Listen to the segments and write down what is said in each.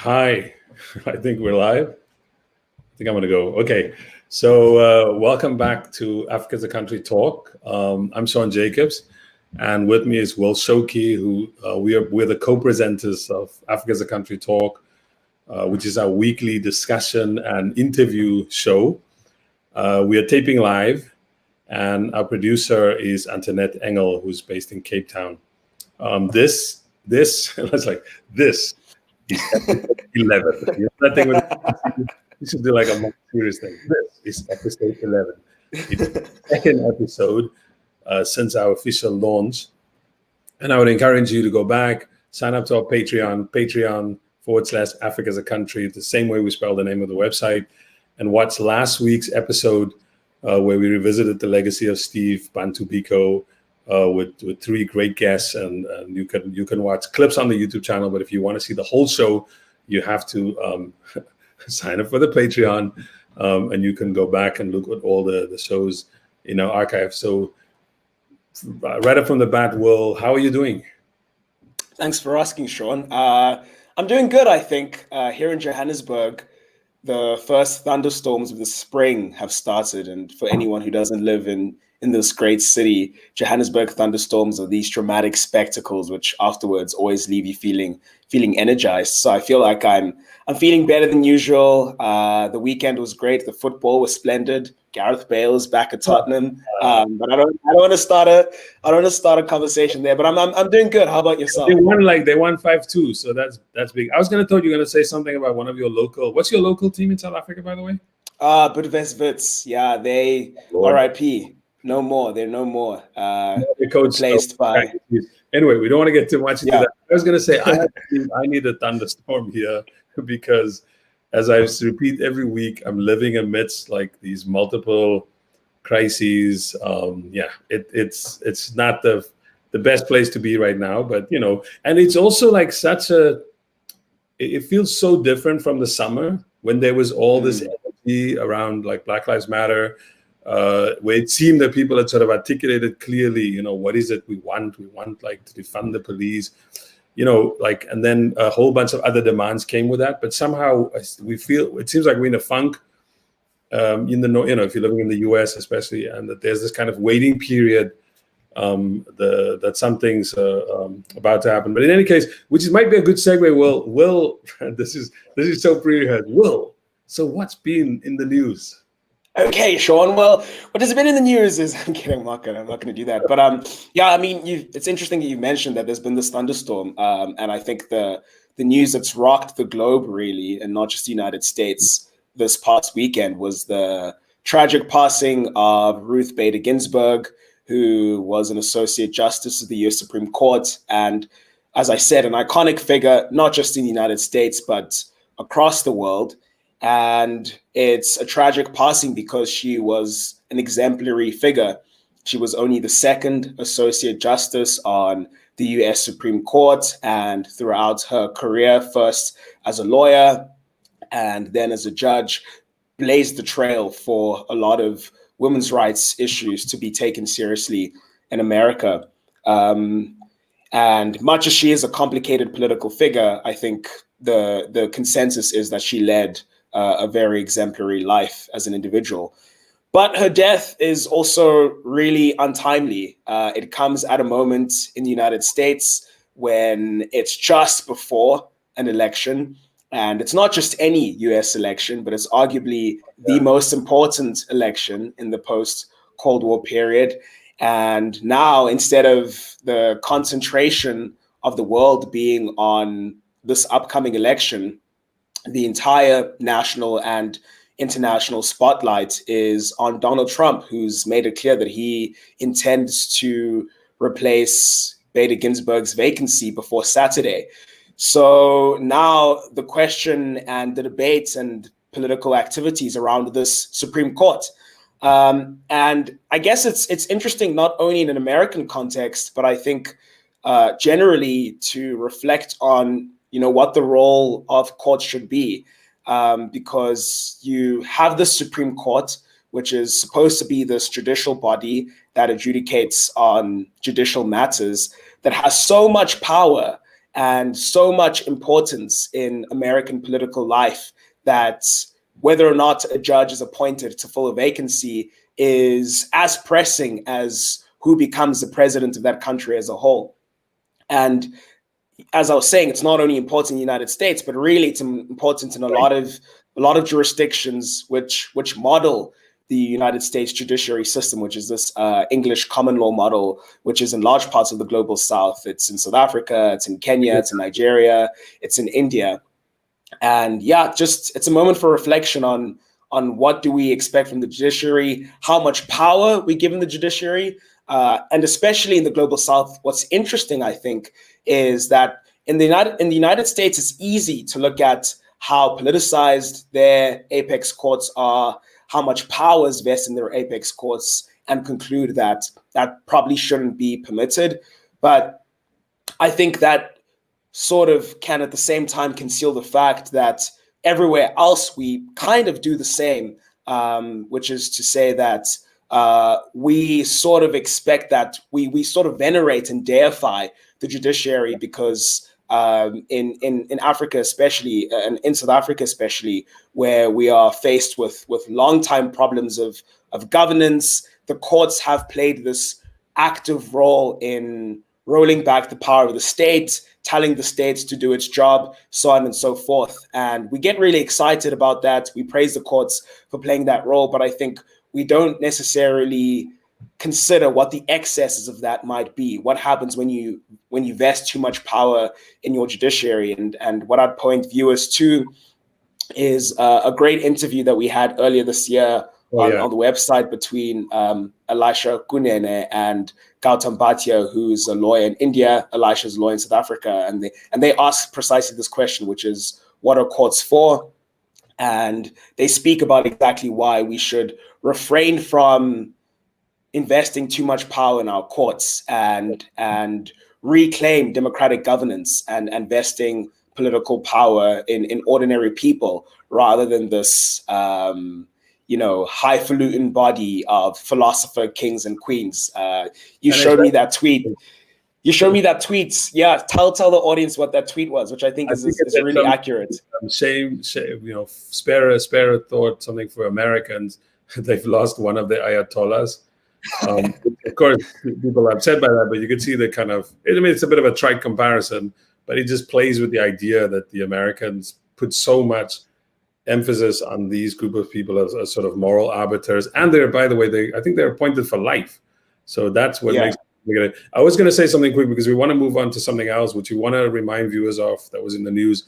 Hi, I think we're live. I think I'm going to go. Okay, so welcome back to Africa's a Country Talk. I'm Sean Jacobs, and with me is Will Shoki, who we're the co-presenters of Africa's a Country Talk, which is our weekly discussion and interview show. We are taping live, and our producer is Antoinette Engel, who's based in Cape Town. This it's like this. Is episode 11. You know, that thing we should do like a more serious thing. This is episode 11. It's the second episode since our official launch. And I would encourage you to go back, sign up to our Patreon.com/Africa as a Country, the same way we spell the name of the website, and watch last week's episode where we revisited the legacy of Steve Bantu Biko. With three great guests, and you can watch clips on the YouTube channel. But if you want to see the whole show, you have to sign up for the Patreon, and you can go back and look at all the shows in our archive. So right up from the bat, Will, how are you doing? Thanks for asking, Sean. I'm doing good, I think. Here in Johannesburg, the first thunderstorms of the spring have started, and for anyone who doesn't live in this great city, Johannesburg thunderstorms are these dramatic spectacles which afterwards always leave you feeling energized. So I feel like I'm feeling better than usual. The weekend was great. The football was splendid. Gareth Bale is back at Tottenham. But I don't want to start a conversation there. But I'm doing good. How about yourself? They won 5-2, so that's big. I was gonna thought you were gonna say something about one of your local. What's your local team in South Africa, by the way? Bidvest. Yeah, they RIP. No more. They're no more. Replaced by. Anyway, we don't want to get too much into that. I was going to say, I need a thunderstorm here because, as I repeat every week, I'm living amidst like these multiple crises. It's not the best place to be right now, but and it's also like it feels so different from the summer when there was all this energy around like Black Lives Matter. Where it seemed that people had sort of articulated clearly, what is it we want? We want like to defund the police, and then a whole bunch of other demands came with that. But somehow we feel it seems like we're in a funk if you're living in the US especially, and that there's this kind of waiting period that something's about to happen. But in any case, might be a good segue. Will, this is so pre-heard. Will, so what's been in the news? Okay, Sean. Well, what has been in the news is I'm kidding. I'm not gonna do that. But it's interesting that you mentioned that there's been this thunderstorm, and I think the news that's rocked the globe really, and not just the United States, this past weekend was the tragic passing of Ruth Bader Ginsburg, who was an associate justice of the U.S. Supreme Court, and as I said, an iconic figure not just in the United States but across the world. And it's a tragic passing because she was an exemplary figure. She was only the second associate justice on the US Supreme Court, and throughout her career, first as a lawyer and then as a judge, blazed the trail for a lot of women's rights issues to be taken seriously in America. And much as she is a complicated political figure, I think the consensus is that she led a very exemplary life as an individual. But her death is also really untimely. It comes at a moment in the United States when it's just before an election. And it's not just any US election, but it's arguably the most important election in the post-Cold War period. And now, instead of the concentration of the world being on this upcoming election, the entire national and international spotlight is on Donald Trump, who's made it clear that he intends to replace Bader Ginsburg's vacancy before Saturday. So now the question and the debates and political activities around this Supreme Court. And I guess it's interesting not only in an American context, but I think generally to reflect on what the role of courts should be, because you have the Supreme Court, which is supposed to be this judicial body that adjudicates on judicial matters, that has so much power and so much importance in American political life that whether or not a judge is appointed to fill a vacancy is as pressing as who becomes the president of that country as a whole. And as I was saying, it's not only important in the United States, but really it's important in a lot of jurisdictions which model the United States judiciary system, which is this English common law model, which is in large parts of the global South. It's in South Africa, it's in Kenya, it's in Nigeria, it's in India. And yeah, just it's a moment for reflection on what do we expect from the judiciary, how much power we give in the judiciary, and especially in the global South. What's interesting, I think, is that in the United States, it's easy to look at how politicized their apex courts are, how much power is vested in their apex courts, and conclude that that probably shouldn't be permitted. But I think that sort of can at the same time conceal the fact that everywhere else we kind of do the same, which is to say that we sort of expect that we sort of venerate and deify the judiciary because in Africa especially, and in South Africa especially, where we are faced with long-time problems of governance, the courts have played this active role in rolling back the power of the state, telling the state to do its job, so on and so forth. And we get really excited about that. We praise the courts for playing that role, but I think we don't necessarily consider what the excesses of that might be. What happens when you vest too much power in your judiciary? And what I'd point viewers to is a great interview that we had earlier this year on the website between Elisha Kunene and Gautam Bhatia, who's a lawyer in India. Elisha's a lawyer in South Africa, and they ask precisely this question, which is, what are courts for? And they speak about exactly why we should refrain from investing too much power in our courts and reclaim democratic governance and investing political power in ordinary people rather than this highfalutin body of philosopher kings and queens. You showed me that tweet. Yeah, tell the audience what that tweet was, which I think is really accurate. Shame, spare a thought, something for Americans. They've lost one of their ayatollahs. Of course, people are upset by that, but you can see the kind of, it's a bit of a trite comparison, but it just plays with the idea that the Americans put so much emphasis on these group of people as sort of moral arbiters. And they're, by the way, I think they're appointed for life. So that's what makes it. I was going to say something quick because we want to move on to something else, which we want to remind viewers of that was in the news.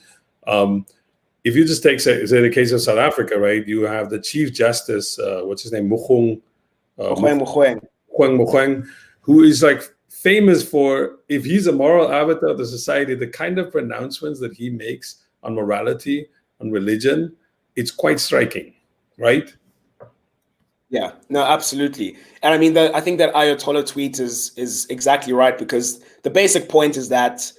If you just take, say the case of South Africa, right? You have the Chief Justice, what's his name? Mogoeng, who is like famous for, if he's a moral arbiter of the society, the kind of pronouncements that he makes on morality, on religion, it's quite striking, right? Yeah, no, absolutely. And I mean, I think that Ayatollah tweet is exactly right, because the basic point is that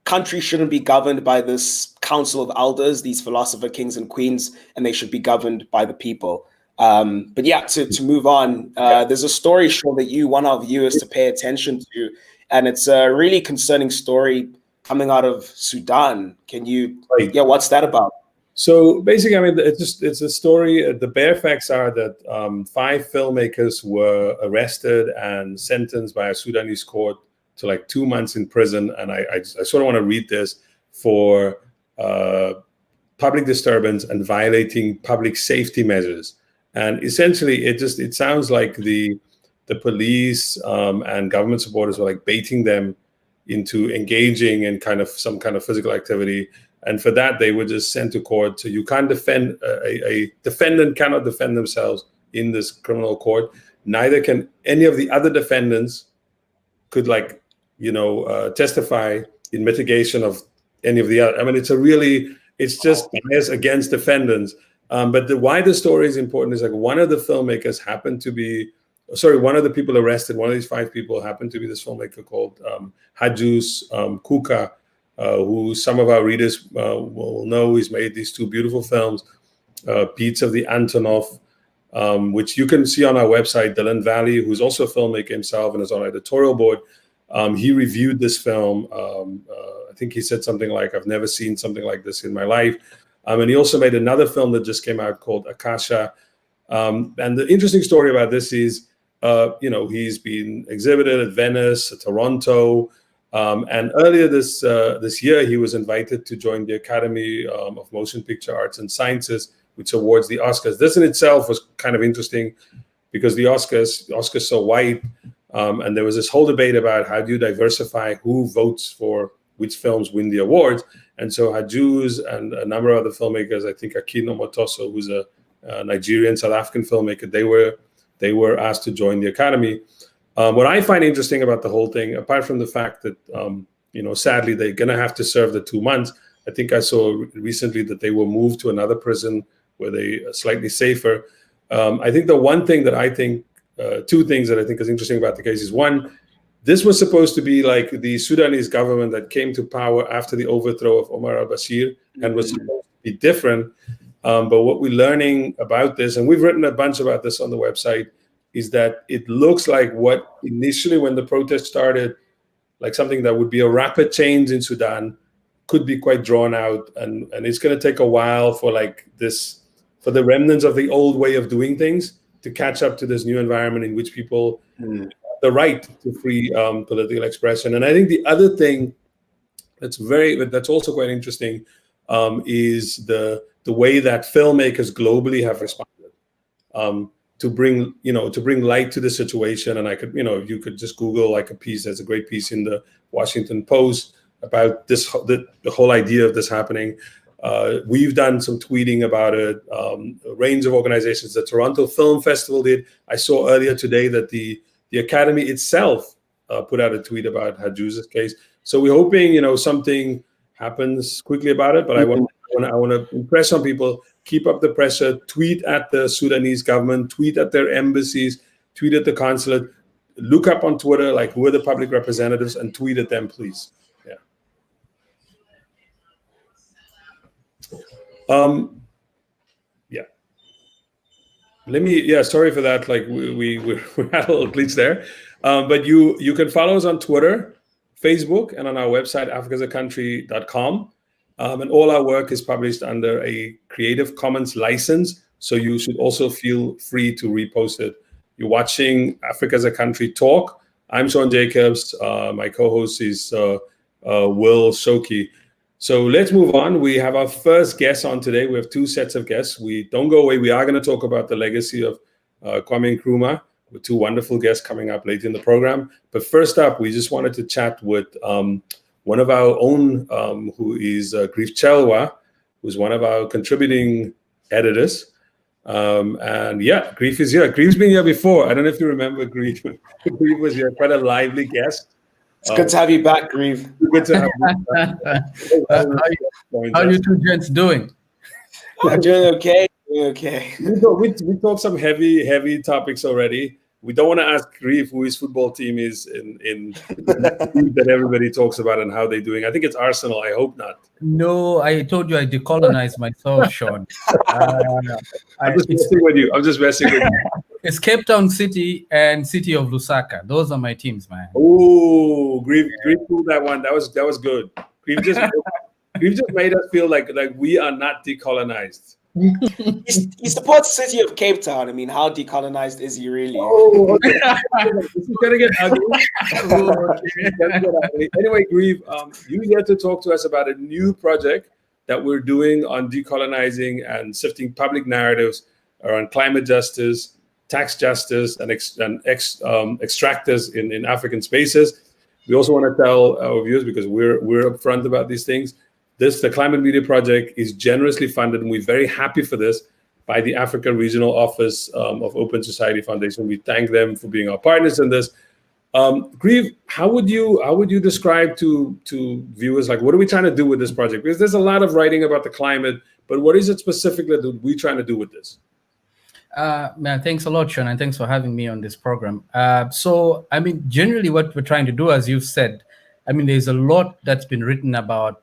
countries shouldn't be governed by this council of elders, these philosopher kings and queens, and they should be governed by the people. But yeah, to move on, there's a story, Sean, that you want our viewers to pay attention to, and it's a really concerning story coming out of Sudan. Can you, what's that about? So basically, I mean, it's a story. The bare facts are that 5 filmmakers were arrested and sentenced by a Sudanese court to like 2 months in prison. And I sort of want to read this for public disturbance and violating public safety measures. And essentially, it sounds like the police and government supporters were like baiting them into engaging in some kind of physical activity. And for that, they were just sent to court. So you can't defend, a defendant cannot defend themselves in this criminal court. Neither can any of the other defendants could testify in mitigation of any of the other. I mean, it's just bias against defendants. But why the story is important is like one of the filmmakers happened to be, one of the people arrested, one of these 5 people happened to be this filmmaker called Hajus Kuka, who some of our readers will know. He's made these 2 beautiful films, Beats of the Antonov, which you can see on our website. Dylan Valley, who's also a filmmaker himself and is on our editorial board, he reviewed this film I think he said something like, "I've never seen something like this in my life." And he also made another film that just came out called Akasha. And the interesting story about this is, he's been exhibited at Venice, Toronto, and earlier this year he was invited to join the Academy of Motion Picture Arts and Sciences, which awards the Oscars. This in itself was kind of interesting because the Oscars so white, and there was this whole debate about how do you diversify who votes for which films win the awards. And so Hajuz and a number of other filmmakers, I think Akino Motoso, who's a Nigerian South African filmmaker, they were asked to join the Academy. What I find interesting about the whole thing, apart from the fact that sadly they're going to have to serve the 2 months, I think I saw recently that they were moved to another prison where they are slightly safer. I think the one thing that two things that I think is interesting about the case is, one, this was supposed to be like the Sudanese government that came to power after the overthrow of Omar al-Bashir and was supposed to be different. But what we're learning about this, and we've written a bunch about this on the website, is that it looks like what initially when the protest started, like something that would be a rapid change in Sudan, could be quite drawn out. And it's going to take a while for the remnants of the old way of doing things to catch up to this new environment in which people have the right to free political expression. And I think the other thing that's also quite interesting is the way that filmmakers globally have responded to bring light to the situation. And I could, you could just Google like a piece. There's a great piece in the Washington Post about this, the whole idea of this happening. We've done some tweeting about it. A range of organizations, the Toronto Film Festival did. I saw earlier today that the Academy itself put out a tweet about Hajuz's case. So we're hoping, something happens quickly about it. But I want to impress on people: keep up the pressure. Tweet at the Sudanese government. Tweet at their embassies. Tweet at the consulate. Look up on Twitter like who are the public representatives and tweet at them, please. Sorry for that. Like we had a little glitch there. But you can follow us on Twitter, Facebook, and on our website, africasaCountry.com. And all our work is published under a Creative Commons license. So you should also feel free to repost it. You're watching Africa as a Country Talk. I'm Sean Jacobs. My co-host is Will Shoki. So let's move on. We have our first guest on today. We have two sets of guests. We don't go away. We are going to talk about the legacy of Kwame Nkrumah with two wonderful guests coming up late in the program. But first up, we just wanted to chat with one of our own, who is Grief Chelwa, who's one of our contributing editors. Grief is here. Grief's been here before. I don't know if you remember Grief. Grief was here, quite a lively guest. It's good to have you back, Grief. Good to have you back. How you two gents doing? I'm doing okay. Okay. We talked some heavy topics already. We don't want to ask Grief who his football team is in that everybody talks about and how they're doing. I think it's Arsenal. I hope not. No, I told you I decolonized myself, Sean. I'm just messing with you. It's Cape Town City and City of Lusaka. Those are my teams, man. Oh, Grief pulled that one. That was good. Grief just made us feel like we are not decolonized. He supports the city of Cape Town. I mean, how decolonized is he really? Oh, okay. This is gonna get ugly. Anyway, Grief, you get to talk to us about a new project that we're doing on decolonizing and shifting public narratives around climate justice, tax justice, and extractors in African spaces. We also want to tell our viewers, because we're upfront about these things, the Climate Media Project is generously funded, and we're very happy for this, by the African Regional Office of Open Society Foundation. We thank them for being our partners in this. Grief, how would you describe to viewers, like, what are we trying to do with this project? Because there's a lot of writing about the climate, but what is it specifically that we're trying to do with this? Man, thanks a lot, Sean, and thanks for having me on this program. So, I mean, generally what we're trying to do, as you've said, I mean, there's a lot that's been written about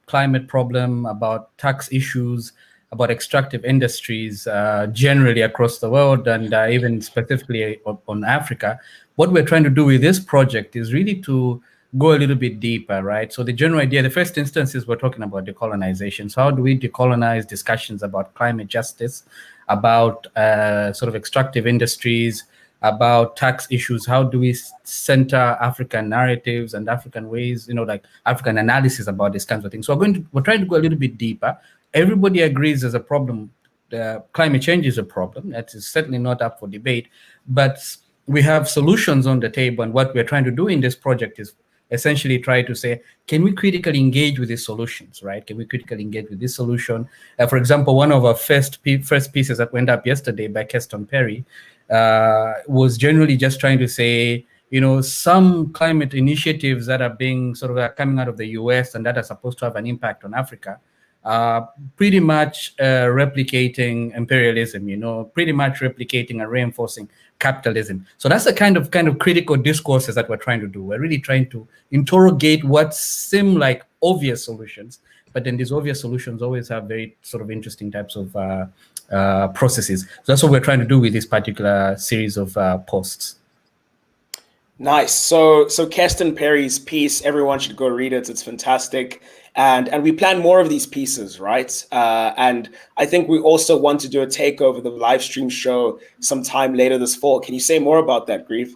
climate problem, about tax issues, about extractive industries generally across the world, and even specifically on Africa. What we're trying to do with this project is really to go a little bit deeper, right? So the general idea, the first instance is we're talking about decolonization. So how do we decolonize discussions about climate justice, about sort of extractive industries, about tax issues? How do we center African narratives and African ways, like African analysis about these kinds of things? So we're trying to go a little bit deeper. Everybody agrees there's a problem. Climate change is a problem. That is certainly not up for debate, but we have solutions on the table. And what we're trying to do in this project is essentially try to say, can we critically engage with these solutions, right? Can we critically engage with this solution? For example, one of our first pieces that went up yesterday by Keston Perry was generally just trying to say, some climate initiatives that are being sort of coming out of the US and that are supposed to have an impact on Africa, pretty much replicating imperialism, pretty much replicating and reinforcing capitalism. So that's the kind of critical discourses that we're trying to do. We're really trying to interrogate what seem like obvious solutions, but then these obvious solutions always have very sort of interesting types of processes. So that's what we're trying to do with this particular series of posts. Nice. So Keston Perry's piece, everyone should go read it. It's fantastic. And we plan more of these pieces, right? And I think we also want to do a takeover of the live stream show sometime later this fall. Can you say more about that, Grieve?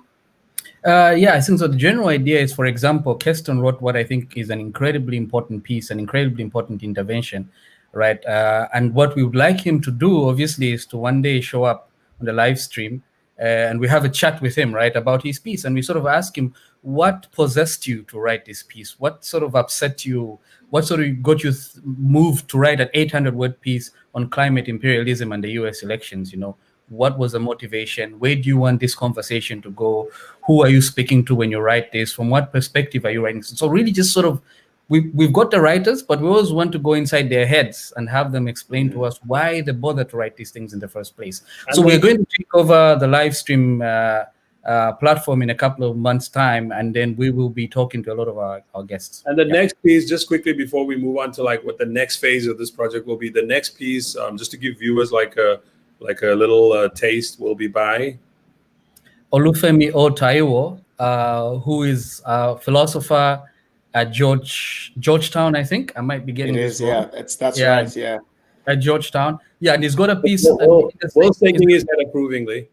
Yeah, I think so. The general idea is, for example, Keston wrote what I think is an incredibly important piece, an incredibly important intervention, right? And what we would like him to do, obviously, is to one day show up on the live stream and we have a chat with him, right, about his piece. And we sort of ask him, what possessed you to write this piece? What sort of upset you? What sort of got you moved to write an 800-word piece on climate imperialism and the US elections? What was the motivation? Where do you want this conversation to go? Who are you speaking to when you write this? From what perspective are you writing? So really just sort of, we've got the writers, but we always want to go inside their heads and have them explain to us why they bother to write these things in the first place. So we're going to take over the live stream platform in a couple of months' time, and then we will be talking to a lot of our guests. And the next piece, just quickly before we move on to like what the next phase of this project will be, the next piece, just to give viewers like a little taste, will be by Olufemi Otaiwo, who is a philosopher at Georgetown, I think. I might be getting this wrong. That's right, yeah. At Georgetown. Yeah, and he's got a piece. Will's taking his head approvingly.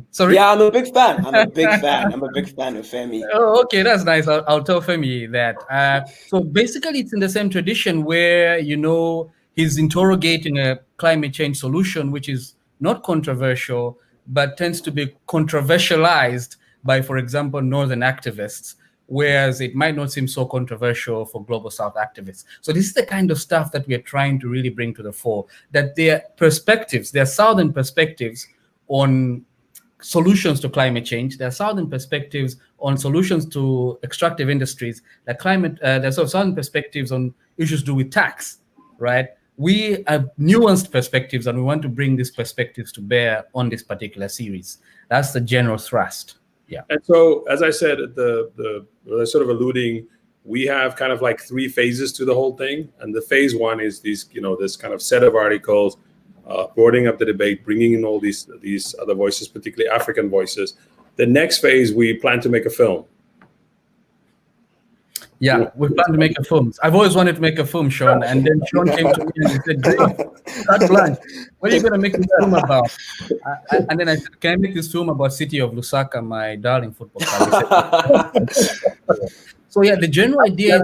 Sorry? Yeah, I'm a big fan. I'm a big fan of Femi. Oh, okay, that's nice. I'll tell Femi that. So basically, it's in the same tradition where, he's interrogating a climate change solution, which is not controversial, but tends to be controversialized by, for example, Northern activists, whereas it might not seem so controversial for Global South activists. So this is the kind of stuff that we are trying to really bring to the fore, that their perspectives, their Southern perspectives on solutions to climate change, their Southern perspectives on solutions to extractive industries, there's Southern perspectives on issues to do with tax, right? We have nuanced perspectives, and we want to bring these perspectives to bear on this particular series. That's the general thrust. Yeah. And so, as I said, the sort of alluding, we have kind of like 3 phases to the whole thing. And the phase 1 is these, this kind of set of articles, boarding up the debate, bringing in all these other voices, particularly African voices. The next phase, we plan to make a film. Yeah, we plan to make a film. I've always wanted to make a film, Sean, and then Sean came to me and he said, "Carte blanche, what are you going to make this film about?" And then I said, "Can I make this film about City of Lusaka, my darling football club?" So yeah, the general idea is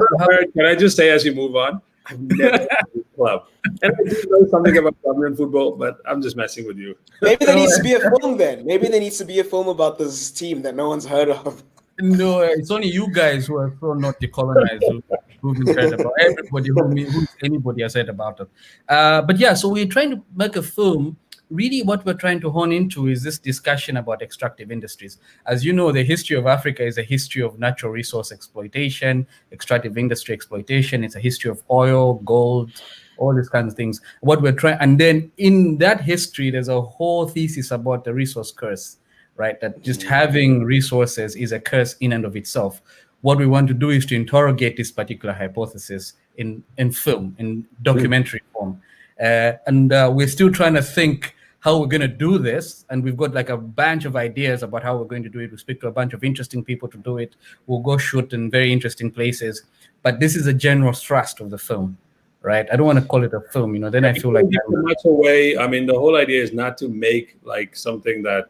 can I just say as you move on, I've never been to this club. And I do know something about Colombian football, but I'm just messing with you. Maybe there needs to be a film then. Maybe there needs to be a film about this team that no one's heard of. No, it's only you guys who are so not decolonized who've been said about everybody who anybody has said about it. But yeah, so we're trying to make a film. Really, what we're trying to hone into is this discussion about extractive industries. As you know, the history of Africa is a history of natural resource exploitation, extractive industry exploitation. It's a history of oil, gold, all these kinds of things. What we're trying, and then in that history, there's a whole thesis about the resource curse, right? That just having resources is a curse in and of itself. What we want to do is to interrogate this particular hypothesis in film, in documentary form. And we're still trying to think how we're going to do this, and we've got like a bunch of ideas about how we're going to do it. We speak to a bunch of interesting people to do it. We'll go shoot in very interesting places, but this is a general thrust of the film, right? I don't want to call it a film, you know, then I feel like give too much away. I mean, the whole idea is not to make like something that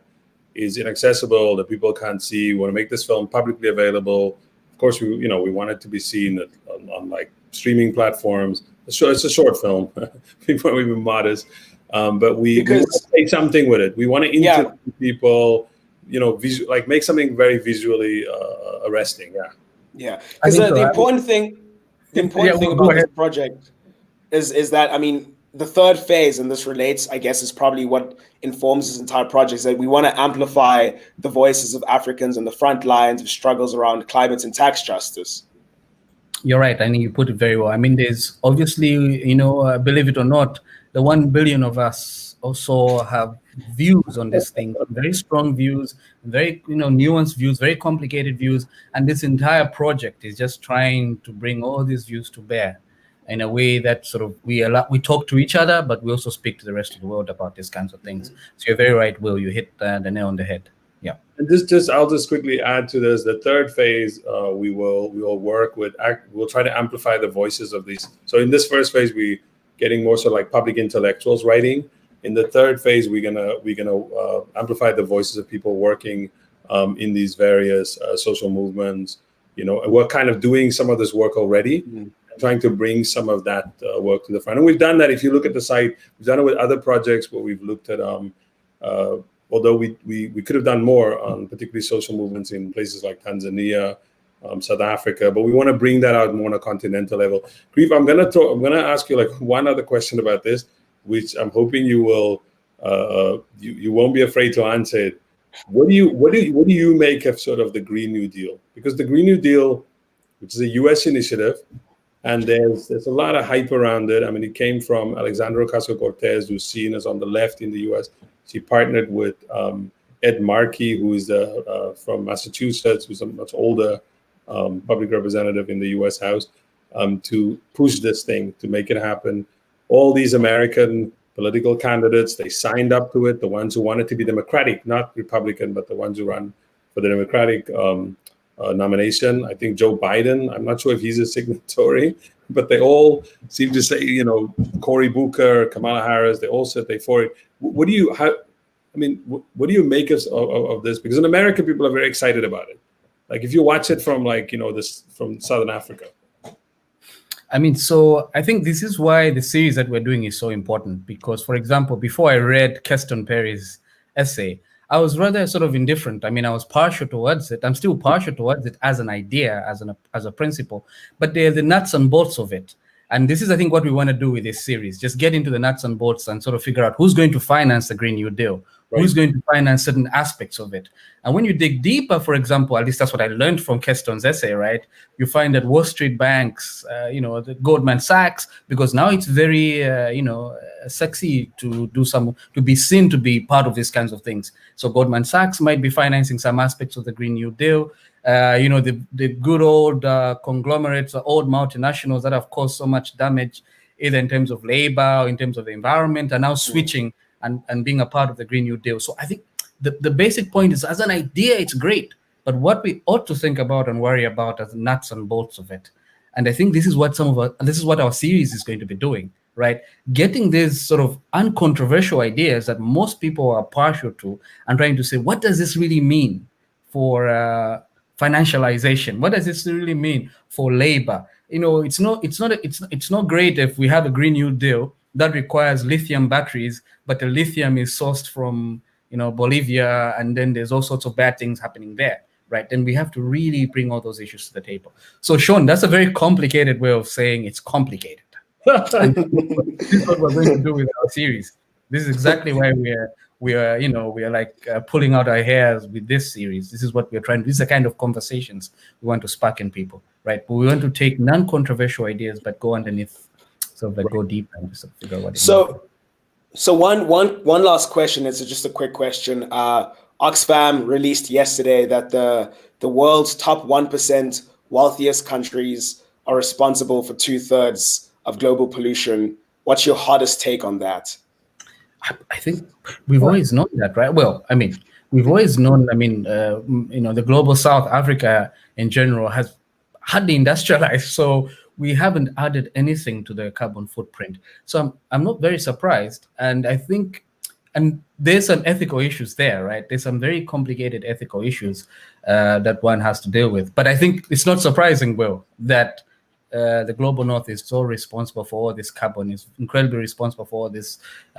is inaccessible, that people can't see. We want to make this film publicly available. Of course, we want it to be seen on like streaming platforms. So it's a short film. People are even modest, but we want to say something with it. We want to interview people, you know, like make something very visually arresting. Yeah. Because the important thing about this project is that, I mean, the third phase, and this relates, I guess, is probably what informs this entire project, is that we want to amplify the voices of Africans on the front lines of struggles around climate and tax justice. You're right. I think you put it very well. I mean, there's obviously, you know, believe it or not, the 1 billion of us also have views on this thing, very strong views, very, you know, nuanced views, very complicated views. And this entire project is just trying to bring all these views to bear in a way that sort of we talk to each other, but we also speak to the rest of the world about these kinds of things. So you're very right, Will. You hit the nail on the head. Yeah. And I'll just quickly add to this. The third phase, we will work with. We'll try to amplify the voices of these. So in this first phase, we getting more sort of like public intellectuals writing. In the third phase, we're gonna amplify the voices of people working in these various social movements. You know, we're kind of doing some of this work already. Trying to bring some of that work to the front. And we've done that. If you look at the site, we've done it with other projects where we've looked at, although we could have done more on particularly social movements in places like Tanzania, South Africa, but we want to bring that out more on a continental level. Grief, I'm gonna ask you like one other question about this, which I'm hoping you will, you won't be afraid to answer it. What do you make of sort of the Green New Deal? Because the Green New Deal, which is a U.S. initiative, and there's a lot of hype around it. I mean, it came from Alexandra Ocasio-Cortez, who's seen as on the left in the U.S. She partnered with Ed Markey, who is from Massachusetts, who's a much older public representative in the U.S. House, to push this thing, to make it happen. All these American political candidates, they signed up to it, the ones who wanted to be Democratic, not Republican, but the ones who run for the Democratic nomination. I think Joe Biden, I'm not sure if he's a signatory, but they all seem to say, you know, Cory Booker, Kamala Harris, they all said they for it. What do you make of this? Because in America, people are very excited about it. Like if you watch it from like, you know, this from Southern Africa. I mean, so I think this is why the series that we're doing is so important, because, for example, before I read Keston Perry's essay, I was rather sort of indifferent. I mean, I was partial towards it. I'm still partial towards it as an idea, as a principle, but they're the nuts and bolts of it. And this is, I think, what we want to do with this series, just get into the nuts and bolts and sort of figure out who's going to finance the Green New Deal, who's going to finance certain aspects of it. And when you dig deeper, for example, at least that's what I learned from Keston's essay, right? You find that Wall Street banks, the Goldman Sachs, because now it's very, sexy to be seen to be part of these kinds of things. So Goldman Sachs might be financing some aspects of the Green New Deal. The good old conglomerates, the old multinationals that have caused so much damage, either in terms of labor or in terms of the environment, are now switching and being a part of the Green New Deal. So I think the basic point is, as an idea, it's great, but what we ought to think about and worry about are the nuts and bolts of it. And I think this is what our series is going to be doing, right? Getting these sort of uncontroversial ideas that most people are partial to and trying to say, what does this really mean for financialization? What does this really mean for labor? You know, it's not great if we have a Green New Deal that requires lithium batteries, but the lithium is sourced from, Bolivia, and then there's all sorts of bad things happening there, right? Then we have to really bring all those issues to the table. So, Sean, that's a very complicated way of saying it's complicated. This is what we're going to do with our series. This is exactly why we are like pulling out our hairs with this series. This is what we're trying to do. This is the kind of conversations we want to spark in people, right? But we want to take non-controversial ideas, but go underneath, sort of like go deep and sort of figure out what it means. So one last question. It's just a quick question. Oxfam released yesterday that the world's top 1% wealthiest countries are responsible for 2/3 of global pollution. What's your hottest take on that? I think we've always known that, right? Well, I mean, we've always known. I mean, the global South, Africa in general, has hardly industrialized, so we haven't added anything to the carbon footprint. So I'm not very surprised, and I think, and there's some ethical issues there, right? There's some very complicated ethical issues that one has to deal with. But I think it's not surprising, Will, that the global north is so responsible for all this carbon, is incredibly responsible for all this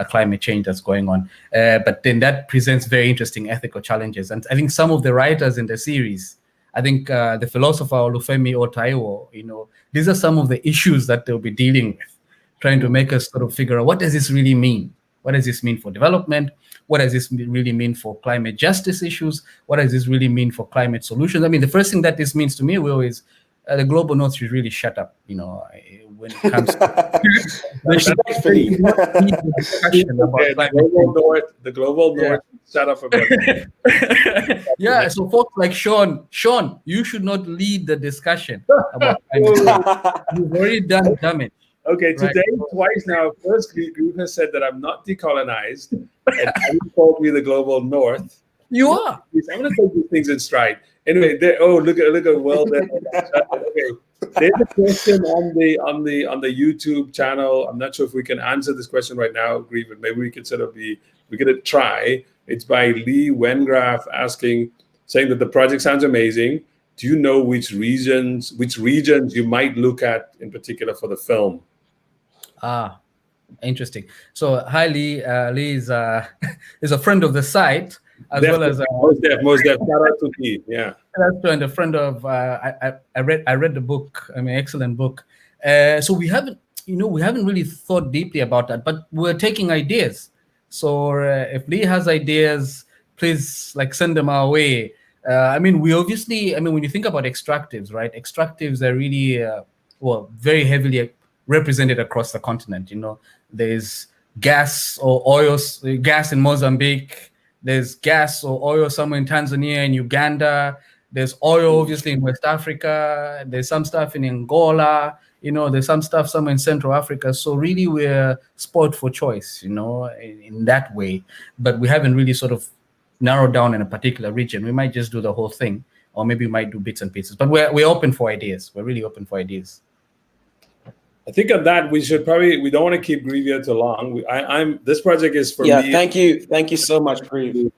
climate change that's going on. But then that presents very interesting ethical challenges. And I think some of the writers in the series, I think the philosopher Olufemi Otaiwo, these are some of the issues that they'll be dealing with, trying to make us sort of figure out, what does this really mean? What does this mean for development? What does this really mean for climate justice issues? What does this really mean for climate solutions? I mean, the first thing that this means to me, Will, is the global north should really shut up, when it comes to respectfully. The global north shut up about that. Yeah, so folks like Sean, you should not lead the discussion about climate change. You've already done damage. Okay, today twice now. First, Groove has said that I'm not decolonized, and you called me the global north. You are. I'm going to take these things in stride. Anyway, look at well there. Okay, there's a question on the YouTube channel. I'm not sure if we can answer this question right now, Groove, but maybe we could try. It's by Lee Wengraf saying that the project sounds amazing. Do you know which regions you might look at in particular for the film? Interesting. So hi, Lee. Lee is a friend of the site, as Definitely. well as most def. Shout out to Lee. Yeah. And a friend of I read the book. I mean, excellent book. So we haven't really thought deeply about that, but we're taking ideas. So if Lee has ideas, please send them our way. when you think about extractives, right? Extractives are really very heavily represented across the continent. There's gas or oil, gas in Mozambique. There's gas or oil somewhere in Tanzania and Uganda. There's oil, obviously, in West Africa. There's some stuff in Angola. There's some stuff somewhere in Central Africa. So really, we're spoiled for choice, in that way. But we haven't really sort of narrowed down in a particular region. We might just do the whole thing, or maybe we might do bits and pieces. But we're open for ideas. We're really open for ideas. I think on that we don't want to keep Grieve too long. This project is for me. Yeah, thank you so much, Grieve.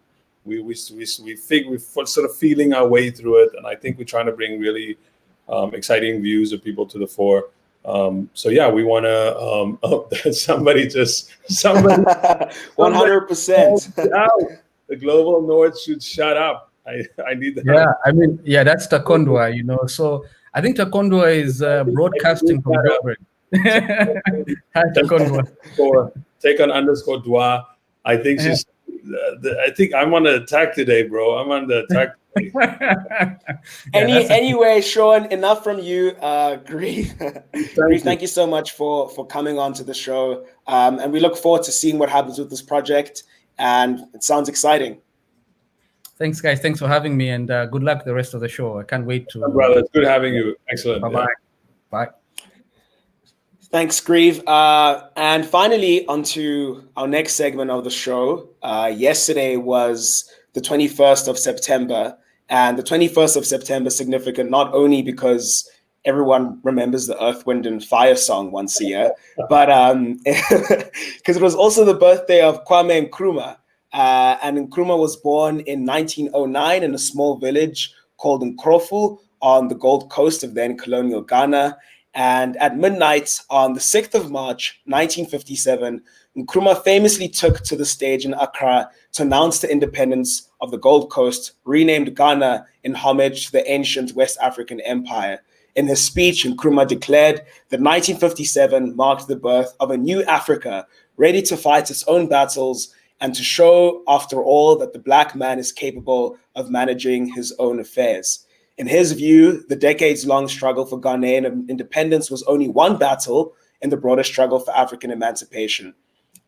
We're sort of feeling our way through it, and I think we're trying to bring really exciting views of people to the fore. We want to. Somebody 100%. The global north should shut up. I need that. Yeah, that's Takondwa. So I think Takondwa is broadcasting from Joburg. Hi, Takondwa. Take on _ I think she's. I think I'm on the attack today, bro. I'm on the attack today. Anyway, Sean, enough from you. Grieve. Thank you so much for coming on to the show. And we look forward to seeing what happens with this project. And it sounds exciting. Thanks, guys. Thanks for having me, and good luck the rest of the show. I can't wait to. Brother, it's good having you. Excellent. Bye-bye. Bye. Thanks, Grieve. And finally, onto our next segment of the show. Yesterday was the 21st of September, and the 21st of September is significant not only because everyone remembers the Earth, Wind, and Fire song once a year, but because it was also the birthday of Kwame Nkrumah. And Nkrumah was born in 1909 in a small village called Nkrumah on the Gold Coast of then colonial Ghana. And at midnight on the 6th of March, 1957, Nkrumah famously took to the stage in Accra to announce the independence of the Gold Coast, renamed Ghana in homage to the ancient West African Empire. In his speech, Nkrumah declared that 1957 marked the birth of a new Africa, ready to fight its own battles and to show, after all, that the Black man is capable of managing his own affairs. In his view, the decades-long struggle for Ghanaian independence was only one battle in the broader struggle for African emancipation.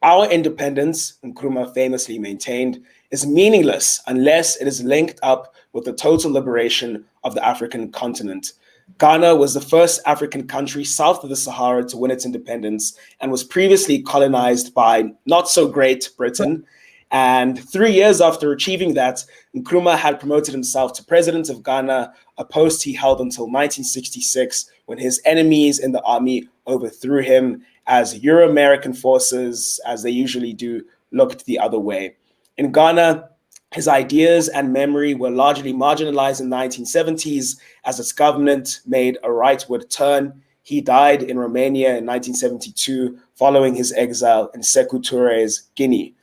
Our independence, Nkrumah famously maintained, is meaningless unless it is linked up with the total liberation of the African continent. Ghana was the first African country south of the Sahara to win its independence and was previously colonized by not so great Britain. And 3 years after achieving that, Nkrumah had promoted himself to president of Ghana, a post he held until 1966, when his enemies in the army overthrew him as Euro-American forces, as they usually do, looked the other way. In Ghana, his ideas and memory were largely marginalized in the 1970s as its government made a rightward turn. He died in Romania in 1972 following his exile in Sekou Toure's Guinea.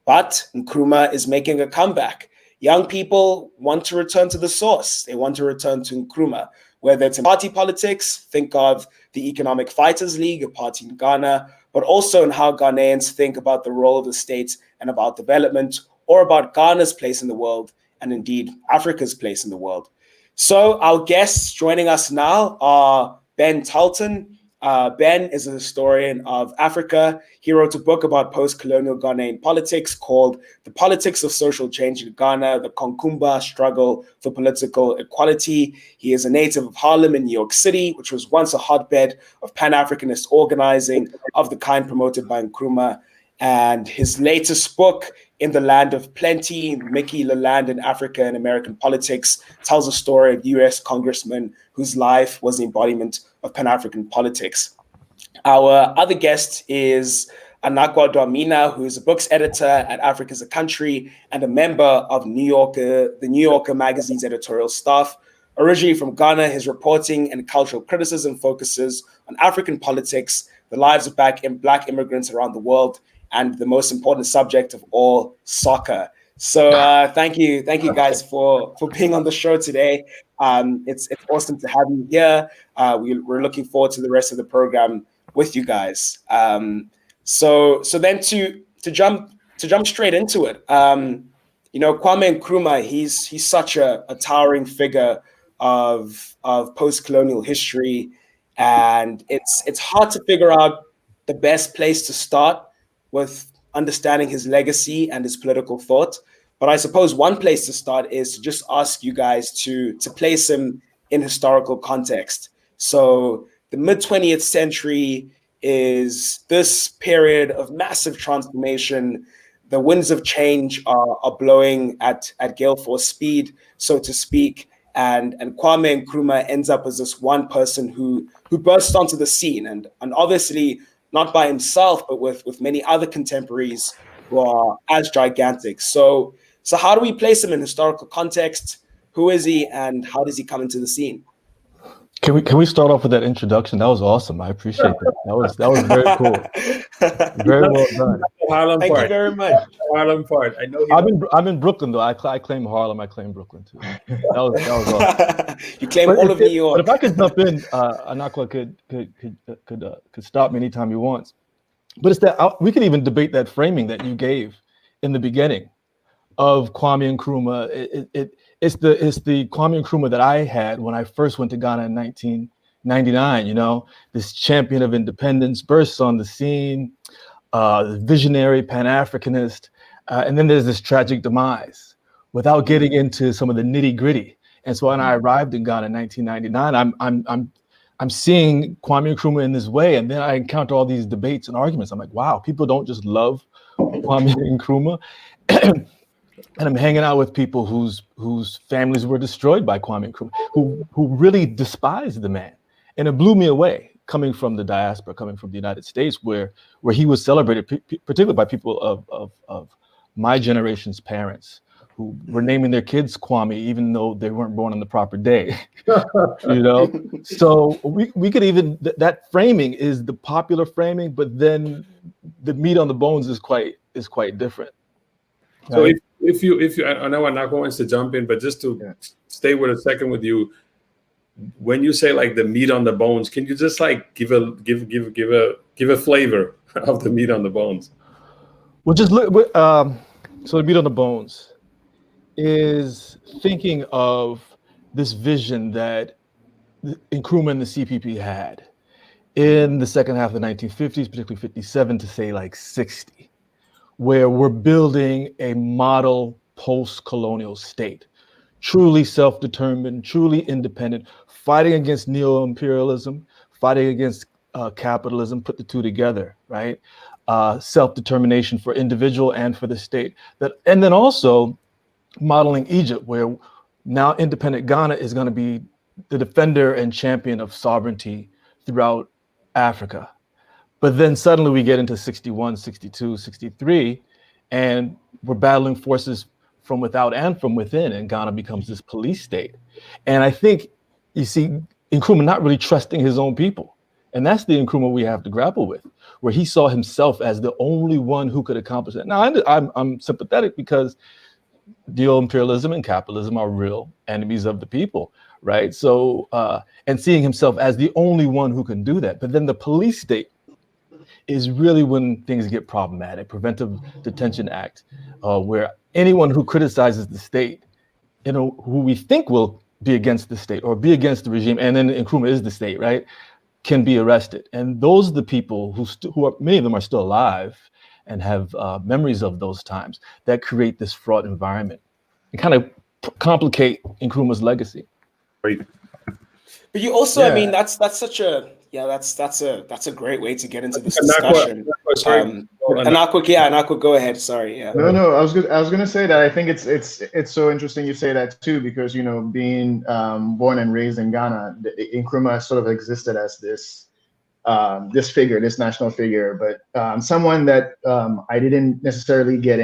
But Nkrumah is making a comeback. Young people want to return to the source. They want to return to Nkrumah. Whether it's in party politics, think of the Economic Fighters League, a party in Ghana, but also in how Ghanaians think about the role of the state and about development, or about Ghana's place in the world, and indeed Africa's place in the world. So our guests joining us now are Ben Talton. Ben is a historian of Africa. He wrote a book about post-colonial Ghanaian politics called The Politics of Social Change in Ghana, the Nkrumah Struggle for Political Equality. He is a native of Harlem in New York City, which was once a hotbed of Pan-Africanist organizing of the kind promoted by Nkrumah. And his latest book, In the Land of Plenty, Mickey Leland in Africa and American Politics, tells a story of US congressman whose life was the embodiment of Pan-African politics. Our other guest is Anakwa Dwamina, who is a books editor at Africa as a Country and a member of the New Yorker magazine's editorial staff. Originally from Ghana, his reporting and cultural criticism focuses on African politics, the lives of Black immigrants around the world, and the most important subject of all, soccer. So thank you guys for being on the show today. It's awesome to have you here. We're looking forward to the rest of the program with you guys. So then to jump straight into it. Kwame Nkrumah, he's such a towering figure of post-colonial history, and it's hard to figure out the best place to start with understanding his legacy and his political thought. But I suppose one place to start is to just ask you guys to place him in historical context. So the mid-20th century is this period of massive transformation. The winds of change are blowing at gale force speed, so to speak. And Kwame Nkrumah ends up as this one person who bursts onto the scene, and obviously not by himself, but with many other contemporaries who are as gigantic. So how do we place him in historical context? Who is he, and how does he come into the scene? Can we start off with that introduction? That was awesome. I appreciate that. That was very cool. Very well done. Harlem Thank part. you very much. Harlem part. I know. I'm in Brooklyn though. I claim Harlem. I claim Brooklyn too. That was awesome. You claim all of New York. But if I could jump in, Anakwa could stop me anytime he wants. But it's that we could even debate that framing that you gave in the beginning of Kwame Nkrumah. It's the Kwame Nkrumah that I had when I first went to Ghana in 1999. This champion of independence bursts on the scene, visionary Pan-Africanist, and then there's this tragic demise without getting into some of the nitty gritty. And so when I arrived in Ghana in 1999, I'm seeing Kwame Nkrumah in this way, and then I encounter all these debates and arguments. I'm like, wow, people don't just love Kwame Nkrumah. And I'm hanging out with people whose families were destroyed by Kwame Nkrumah, who really despised the man. And it blew me away, coming from the diaspora, coming from the United States, where he was celebrated, particularly by people of my generation's parents, who were naming their kids Kwame, even though they weren't born on the proper day. So we could even, that framing is the popular framing, but then the meat on the bones is quite different. So if you, I know Anakwa wants to jump in, but just to stay with a second with you, when you say like the meat on the bones, can you just like give a flavor of the meat on the bones? Well, just look. So the meat on the bones is thinking of this vision that Nkrumah and the CPP had in the second half of the 1950s, particularly 57 to say like 60. Where we're building a model post-colonial state, truly self-determined, truly independent, fighting against neo-imperialism, fighting against capitalism, put the two together, right? Self-determination for individual and for the state. And then also modeling Egypt, where now independent Ghana is going to be the defender and champion of sovereignty throughout Africa. But then suddenly we get into 61, 62, 63, and we're battling forces from without and from within, and Ghana becomes this police state. And I think you see Nkrumah not really trusting his own people. And that's the Nkrumah we have to grapple with, where he saw himself as the only one who could accomplish it. Now, I'm sympathetic because neo-imperialism and capitalism are real enemies of the people, right? So, and seeing himself as the only one who can do that. But then the police state is really when things get problematic. Preventive Detention Act, where anyone who criticizes the state, who we think will be against the state or be against the regime, and then Nkrumah is the state, right, can be arrested. And those are the people who are, many of them are still alive and have memories of those times that create this fraught environment and kind of complicate Nkrumah's legacy. Right. But you also, I mean, that's such a that's a great way to get into this discussion. Anakwa, go ahead. Sorry. Yeah. No, I was gonna say that I think it's so interesting you say that too, because being born and raised in Ghana, Nkrumah sort of existed as this figure, this national figure, but someone that I didn't necessarily get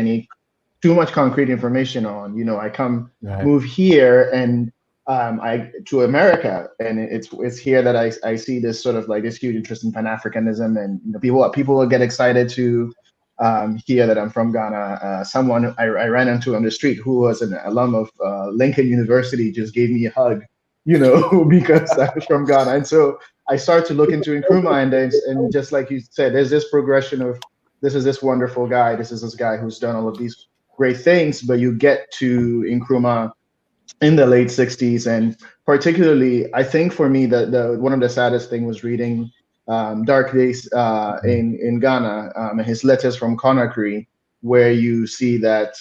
too much concrete information on. I move here and to America, and it's here that I see this sort of like this huge interest in Pan-Africanism, and people will get excited to hear that I'm from Ghana. Someone I ran into on the street who was an alum of Lincoln University just gave me a hug, because I was from Ghana, and so I started to look into Nkrumah, and just like you said, there's this progression of this is this wonderful guy, this is this guy who's done all of these great things, but you get to Nkrumah in the late 60s, and particularly, I think for me, the one of the saddest thing was reading Dark Days in Ghana, and his letters from Conakry, where you see that,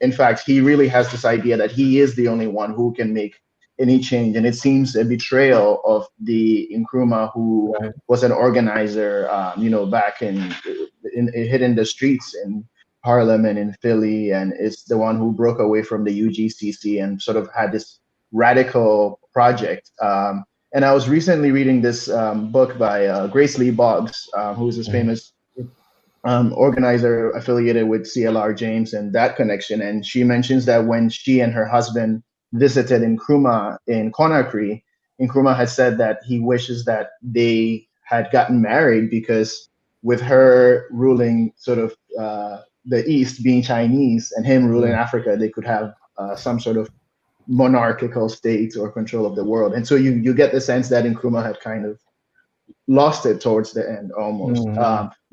in fact, he really has this idea that he is the only one who can make any change, and it seems a betrayal of the Nkrumah who was an organizer, back in hitting the streets in Harlem and in Philly, and is the one who broke away from the UGCC and sort of had this radical project. And I was recently reading this book by Grace Lee Boggs, who's this famous organizer affiliated with CLR James and that connection. And she mentions that when she and her husband visited Nkrumah in Conakry, Nkrumah had said that he wishes that they had gotten married, because with her ruling sort of the East being Chinese and him ruling Africa, they could have some sort of monarchical state or control of the world. And so you get the sense that Nkrumah had kind of lost it towards the end almost.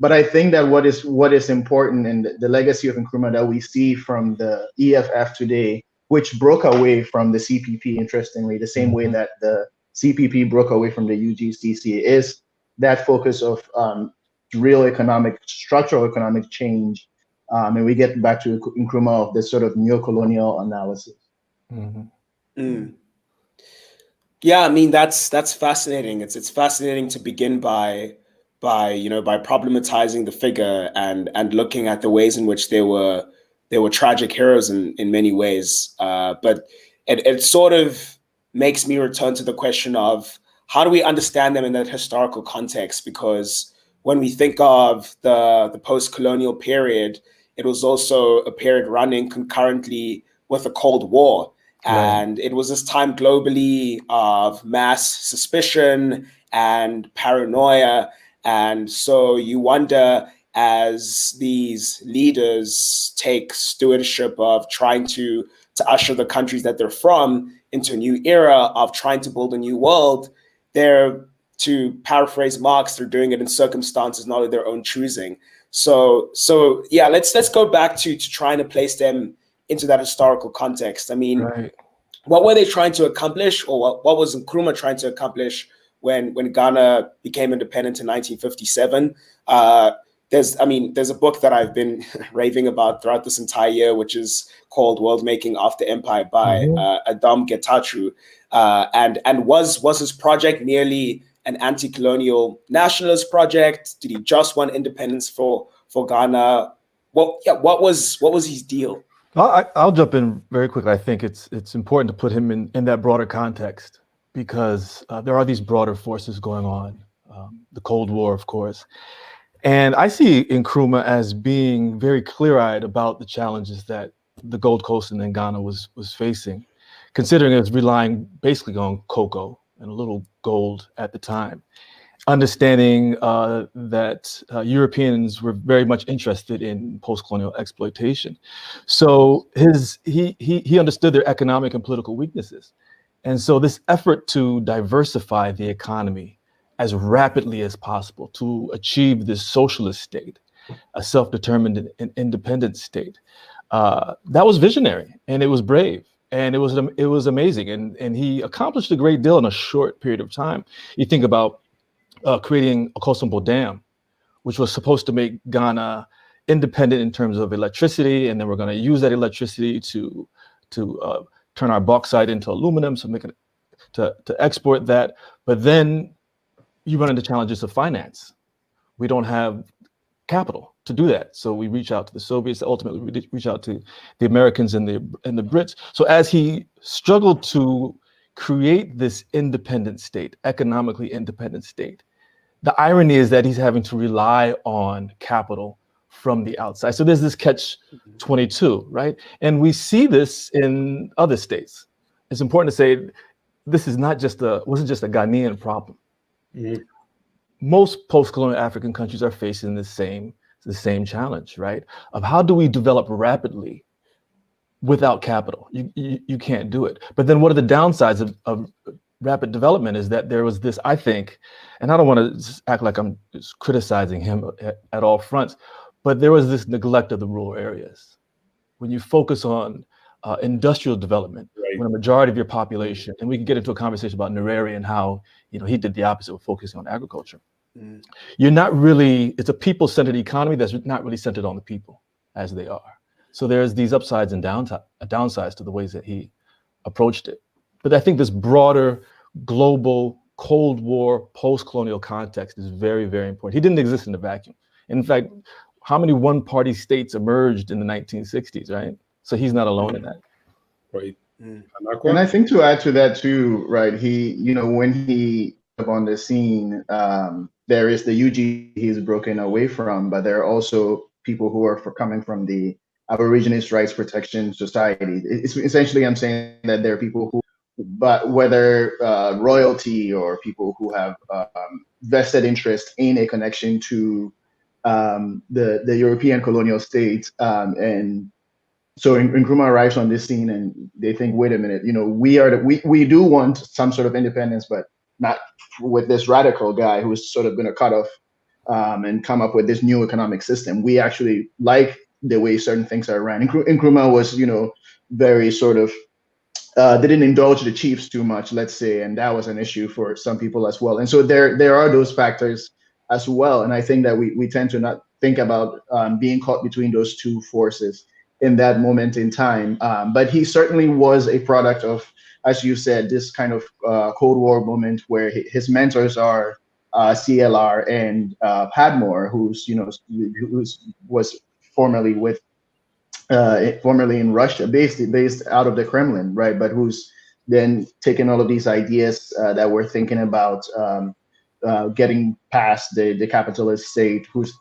But I think that what is important in the legacy of Nkrumah that we see from the EFF today, which broke away from the CPP, interestingly, the same way that the CPP broke away from the UGCC, is that focus of real structural economic change. And we get back to Nkrumah of this sort of neo-colonial analysis. Yeah, I mean that's fascinating. It's fascinating to begin by problematizing the figure and looking at the ways in which they were tragic heroes in many ways. But it sort of makes me return to the question of how do we understand them in that historical context? Because when we think of the post-colonial period, it was also a period running concurrently with the Cold War. And it was this time globally of mass suspicion and paranoia. And so you wonder, as these leaders take stewardship of trying to usher the countries that they're from into a new era of trying to build a new world, they're, to paraphrase Marx, they're doing it in circumstances not of their own choosing. So yeah, let's go back to trying to place them into that historical context. I mean, what were they trying to accomplish, or what was Nkrumah trying to accomplish when Ghana became independent in 1957? there's a book that I've been raving about throughout this entire year, which is called World Making After Empire by Adam Getachew. And was his project merely an anti-colonial nationalist project? Did he just want independence for Ghana? What was his deal? I'll jump in very quickly. I think it's important to put him in that broader context, because there are these broader forces going on. The Cold War, of course. And I see Nkrumah as being very clear-eyed about the challenges that the Gold Coast and then Ghana was facing, considering it was relying basically on cocoa and a little gold at the time. Understanding that Europeans were very much interested in post-colonial exploitation. So he understood their economic and political weaknesses. And so this effort to diversify the economy as rapidly as possible to achieve this socialist state, a self-determined and independent state, that was visionary, and it was brave, and it was amazing. And he accomplished a great deal in a short period of time. You think about creating a Okosombo Dam, which was supposed to make Ghana independent in terms of electricity, and then we're going to use that electricity to turn our bauxite into aluminum, so make it to export that. But then you run into challenges of finance. We don't have capital to do that, so we reach out to the Soviets. Ultimately, we reach out to the Americans and the Brits. So as he struggled to create this independent state, economically independent state, the irony is that he's having to rely on capital from the outside. So there's this catch-22, right? And we see this in other states. It's important to say this is wasn't just a Ghanaian problem. Mm-hmm. Most post-colonial African countries are facing the same challenge, right? Of how do we develop rapidly without capital? You can't do it. But then what are the downsides of rapid development is that there was this, I think, and I don't want to act like I'm just criticizing him at all fronts, but there was this neglect of the rural areas. When you focus on industrial development, right, when a majority of your population, and we can get into a conversation about Nyerere and how he did the opposite of focusing on agriculture. Mm. You're not really, it's a people-centered economy that's not really centered on the people as they are. So there's these upsides and downsides to the ways that he approached it. But I think this broader global Cold War post-colonial context is very, very important. He didn't exist in a vacuum. In fact, how many one-party states emerged in the 1960s, right? So he's not alone in that. Right. And I think to add to that too, right? He, when he up on the scene, there is the UG he's broken away from, but there are also people who are coming from the Aboriginist Rights Protection Society. It's essentially, I'm saying that there are people who, but whether royalty or people who have vested interest in a connection to the European colonial states, and so Nkrumah arrives on this scene and they think, wait a minute, we do want some sort of independence, but not with this radical guy who's sort of going to cut off and come up with this new economic system. We actually like the way certain things are ran. Nkrumah was, very sort of, didn't indulge the chiefs too much, let's say, and that was an issue for some people as well. And so there are those factors as well. And I think that we tend to not think about being caught between those two forces in that moment in time. But he certainly was a product of, as you said, this kind of Cold War moment where his mentors are CLR and Padmore, who's was formerly with formerly in Russia, based out of the Kremlin, right? But who's then taken all of these ideas that we're thinking about getting past the capitalist state, who's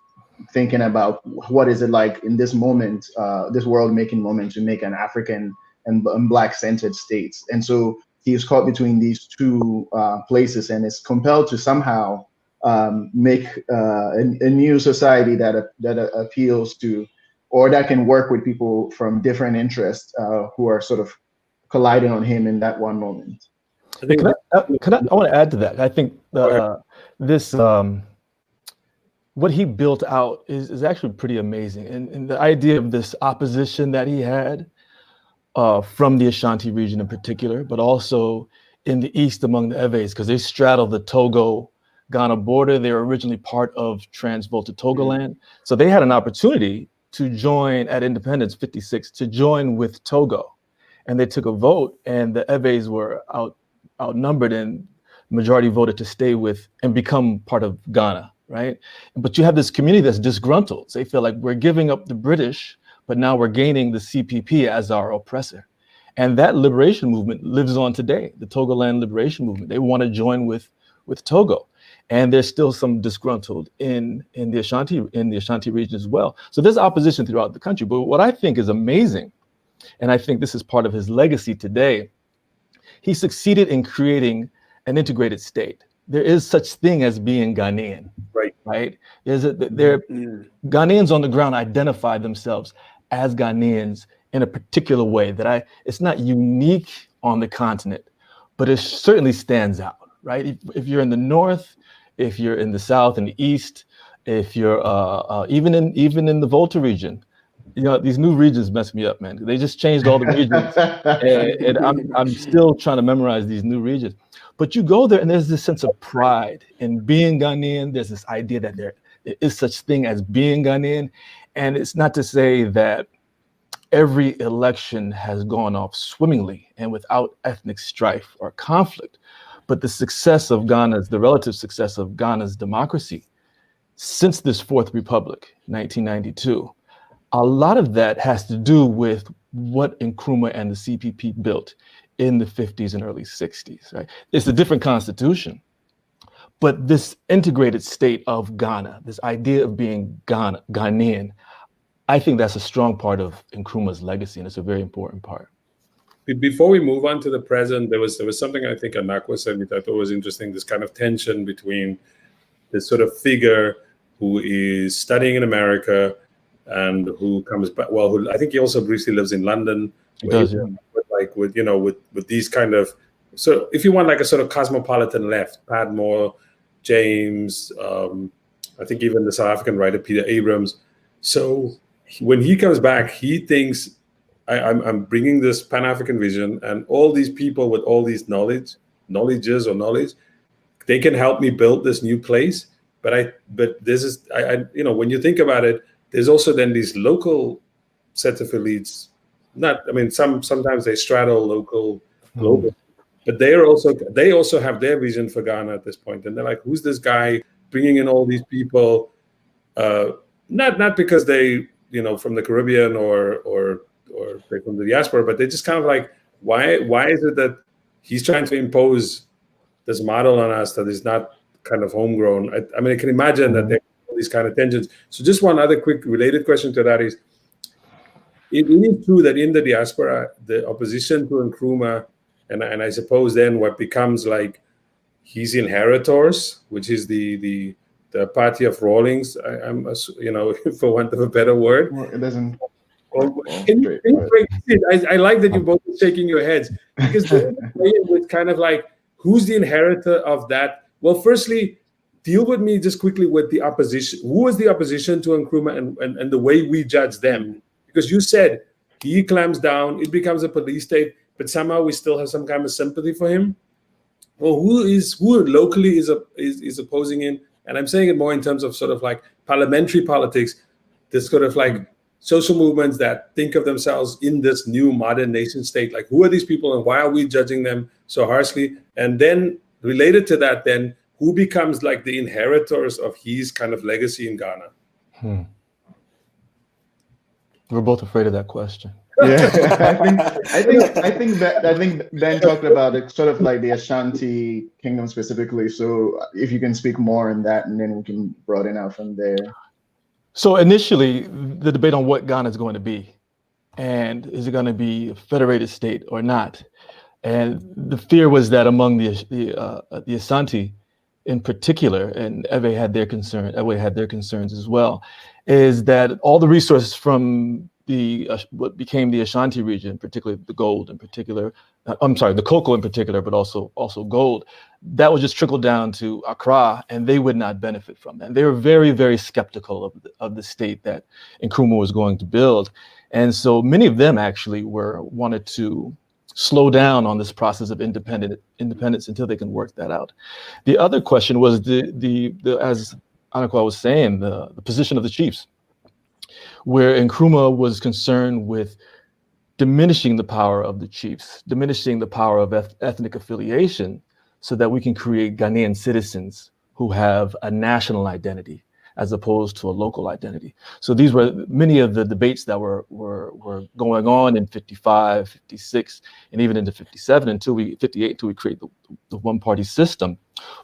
thinking about what is it like in this moment, this world-making moment, to make an African and Black-centered states. And so he's caught between these two places and is compelled to somehow make a new society that appeals to, or that can work with people from different interests who are sort of colliding on him in that one moment. I want to add to that. I think this what he built out is actually pretty amazing, and the idea of this opposition that he had from the Ashanti region in particular, but also in the east among the Eves, because they straddle the Togo, Ghana border. They were originally part of Transvolta Togoland. So they had an opportunity to join at independence 56, to join with Togo. And they took a vote, and the Eves were outnumbered, and majority voted to stay with and become part of Ghana, right? But you have this community that's disgruntled. They feel like we're giving up the British, but now we're gaining the CPP as our oppressor. And that liberation movement lives on today, the Togoland liberation movement. They want to join with Togo. And there's still some disgruntled in the Ashanti region as well. So there's opposition throughout the country. But what I think is amazing, and I think this is part of his legacy today, he succeeded in creating an integrated state. There is such thing as being Ghanaian, right? Ghanaians on the ground identify themselves as Ghanaians in a particular way that it's not unique on the continent, but it certainly stands out, right? If you're in the north, if you're in the south and the east, if you're even in the Volta region, these new regions mess me up, man. They just changed all the regions, and I'm still trying to memorize these new regions. But you go there, and there's this sense of pride in being Ghanaian. There's this idea that there is such thing as being Ghanaian, and it's not to say that every election has gone off swimmingly and without ethnic strife or conflict, but the relative success of Ghana's democracy since this Fourth Republic, 1992. A lot of that has to do with what Nkrumah and the CPP built in the 50s and early 60s, right? It's a different constitution, but this integrated state of Ghana, this idea of being Ghanaian, I think that's a strong part of Nkrumah's legacy, and it's a very important part. Before we move on to the present, there was something I think Anakwa said, which I thought was interesting, this kind of tension between this sort of figure who is studying in America and who comes back. Well, who I think he also briefly lives in London. He does, yeah. With these kind of, so if you want like a sort of cosmopolitan left, Padmore, James, I think even the South African writer Peter Abrams. So when he comes back, he thinks I'm bringing this Pan-African vision, and all these people with all these knowledge, they can help me build this new place. But this is when you think about it, there's also then these local sets of elites. Sometimes they straddle local, global, but they also have their vision for Ghana at this point, and they're like, who's this guy bringing in all these people? Not because they from the Caribbean or they're from the diaspora, but they just kind of like, why is it that he's trying to impose this model on us that is not kind of homegrown? I can imagine that there are all these kind of tensions. So just one other quick related question to that is, it is true that in the diaspora, the opposition to Nkrumah, and I suppose then what becomes like his inheritors, which is the party of Rawlings, for want of a better word. Well, it doesn't. I like that you both are shaking your heads, because they're playing with kind of like, who's the inheritor of that? Well, firstly, deal with me just quickly with the opposition. Who is the opposition to Nkrumah and the way we judge them? Because you said he clams down, it becomes a police state, but somehow we still have some kind of sympathy for him. Well, who locally is opposing him? And I'm saying it more in terms of sort of like parliamentary politics, this sort of like social movements that think of themselves in this new modern nation state. Like, who are these people and why are we judging them so harshly? And then related to that, then who becomes like the inheritors of his kind of legacy in Ghana? We're both afraid of that question. Yeah, I think Ben talked about it, sort of like the Ashanti kingdom specifically. So if you can speak more on that, and then we can broaden out from there. So initially, the debate on what Ghana is going to be, and is it going to be a federated state or not? And the fear was that among the Ashanti, in particular, and Ewe had their concerns as well, is that all the resources from what became the Ashanti region, particularly the gold in particular, the cocoa in particular, but also gold, that would just trickle down to Accra, and they would not benefit from that. And they were very, very skeptical of the state that Nkrumah was going to build. And so many of them actually wanted to slow down on this process of independence until they can work that out. The other question was the as Anakwa was saying, the position of the chiefs, where Nkrumah was concerned with diminishing the power of the chiefs, diminishing the power of ethnic affiliation, so that we can create Ghanaian citizens who have a national identity as opposed to a local identity. So these were many of the debates that were going on in 55, 56, and even into 57 until 58, until we create the one-party system,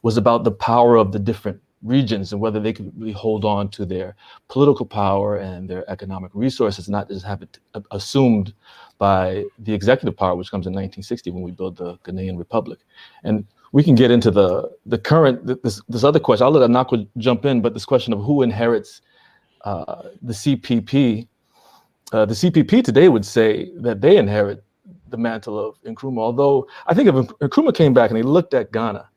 was about the power of the different regions and whether they could really hold on to their political power and their economic resources, not just have it assumed by the executive power, which comes in 1960 when we build the Ghanaian Republic. And we can get into the current, this other question. I'll let Anakwa jump in, but this question of who inherits the CPP. The CPP today would say that they inherit the mantle of Nkrumah, although I think if Nkrumah came back and he looked at Ghana,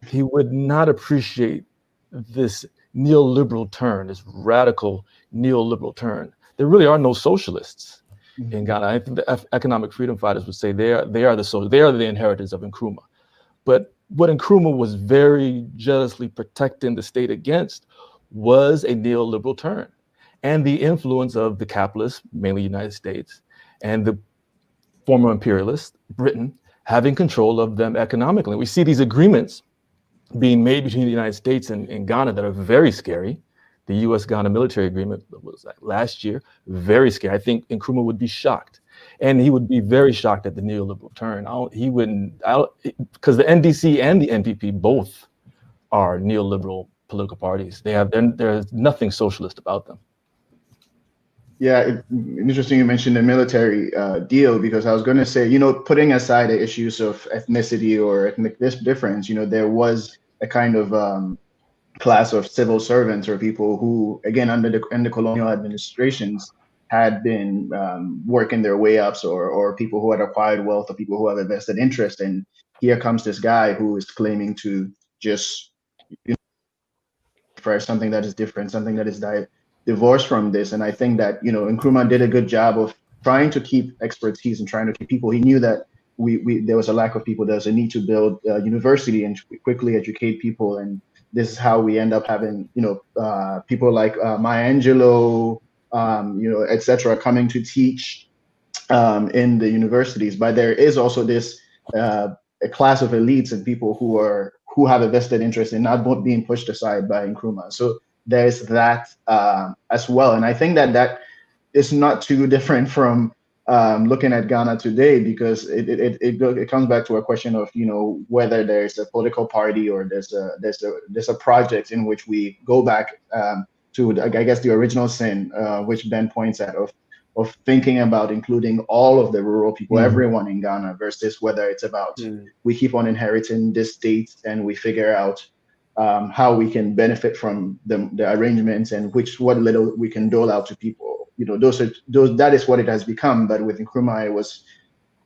he would not appreciate this neoliberal turn, this radical neoliberal turn. There really are no socialists in Ghana. I think the economic freedom fighters would say they are the inheritors of Nkrumah. But what Nkrumah was very jealously protecting the state against was a neoliberal turn and the influence of the capitalists, mainly United States, and the former imperialists, Britain, having control of them economically. We see these agreements being made between the United States and Ghana that are very scary. The US-Ghana military agreement was last year, very scary. I think Nkrumah would be shocked. And he would be very shocked at the neoliberal turn. Because the NDC and the NPP both are neoliberal political parties. There's nothing socialist about them. Yeah, interesting you mentioned the military deal, because I was going to say, putting aside the issues of ethnicity or ethnic difference, there was a kind of class of civil servants or people who, again, under the colonial administrations, had been working their way up, or people who had acquired wealth, or people who have a vested interest. And here comes this guy who is claiming to just for something that is different, something that is divorced from this. And I think that Nkrumah did a good job of trying to keep expertise and trying to keep people. He knew that there was a lack of people. There's a need to build a university and quickly educate people. And this is how we end up having people like Maya Angelou, etc., coming to teach in the universities. But there is also this a class of elites and people who have a vested interest in not being pushed aside by Nkrumah. So there's that as well. And I think that is not too different from looking at Ghana today, because it comes back to a question of whether there's a political party or there's a project in which we go back to, I guess, the original sin, which Ben points at, of thinking about including all of the rural people, everyone in Ghana, versus whether it's about we keep on inheriting this state and we figure out how we can benefit from the arrangements and what little we can dole out to people. That is what it has become. But with Nkrumah, I was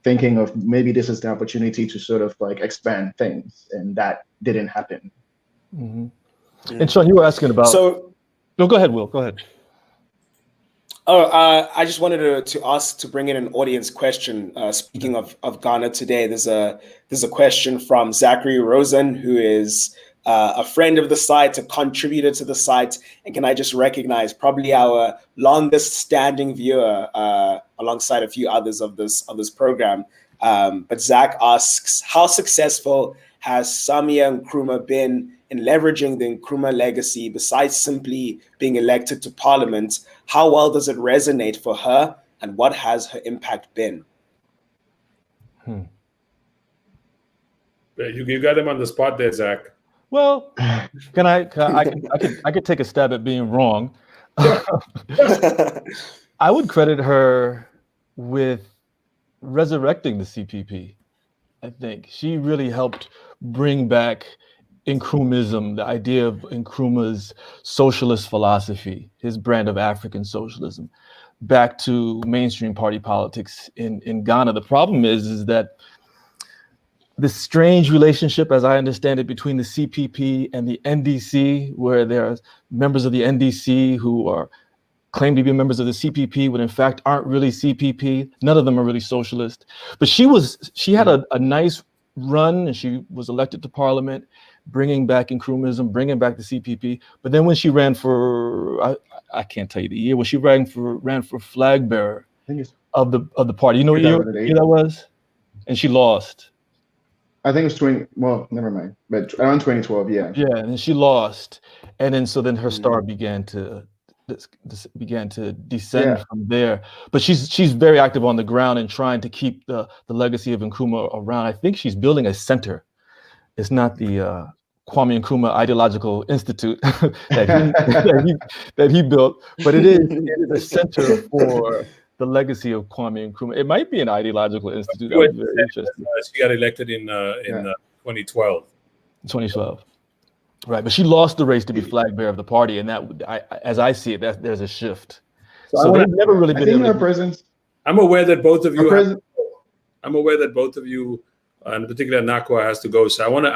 thinking of maybe this is the opportunity to sort of like expand things, and that didn't happen. And Sean, you were asking about. No, go ahead, Will. Go ahead. I just wanted to bring in an audience question. Speaking of Ghana today, there's a question from Zachary Rosen, who is a friend of the site, a contributor to the site, and can I just recognize probably our longest standing viewer alongside a few others of this program. But Zach asks, how successful has Samia Nkrumah been in leveraging the Nkrumah legacy besides simply being elected to parliament? How well does it resonate for her, and what has her impact been? You got him on the spot there, Zach. Well, I could take a stab at being wrong. I would credit her with resurrecting the CPP. I think she really helped bring back Nkrumhism, the idea of Nkrumah's socialist philosophy, his brand of African socialism, back to mainstream party politics in Ghana. The problem is that this strange relationship, as I understand it, between the CPP and the NDC, where there are members of the NDC who are claim to be members of the CPP when in fact aren't really CPP. None of them are really socialist. But she had a nice run, and she was elected to parliament, bringing back Nkrumahism, bringing back the CPP. But then when she ran for, I can't tell you the year, when she ran for flag bearer of the party. You know what year that was? And she lost. I think it was 20. Well, never mind. But around 2012, yeah. Yeah, and she lost, and then her star began to descend from there. But she's very active on the ground and trying to keep the legacy of Nkrumah around. I think she's building a center. It's not the Kwame Nkrumah Ideological Institute that he built, but it is a center for the legacy of Kwame Nkrumah. It might be an ideological institute. That would be very interesting. She got elected in 2012. 2012, right? But she lost the race to be flag bearer of the party, and as I see it, there's a shift. So they've never really been able to. Presence. I'm aware that both of you. I'm aware that both of you, in particular, Nakwa has to go. So I want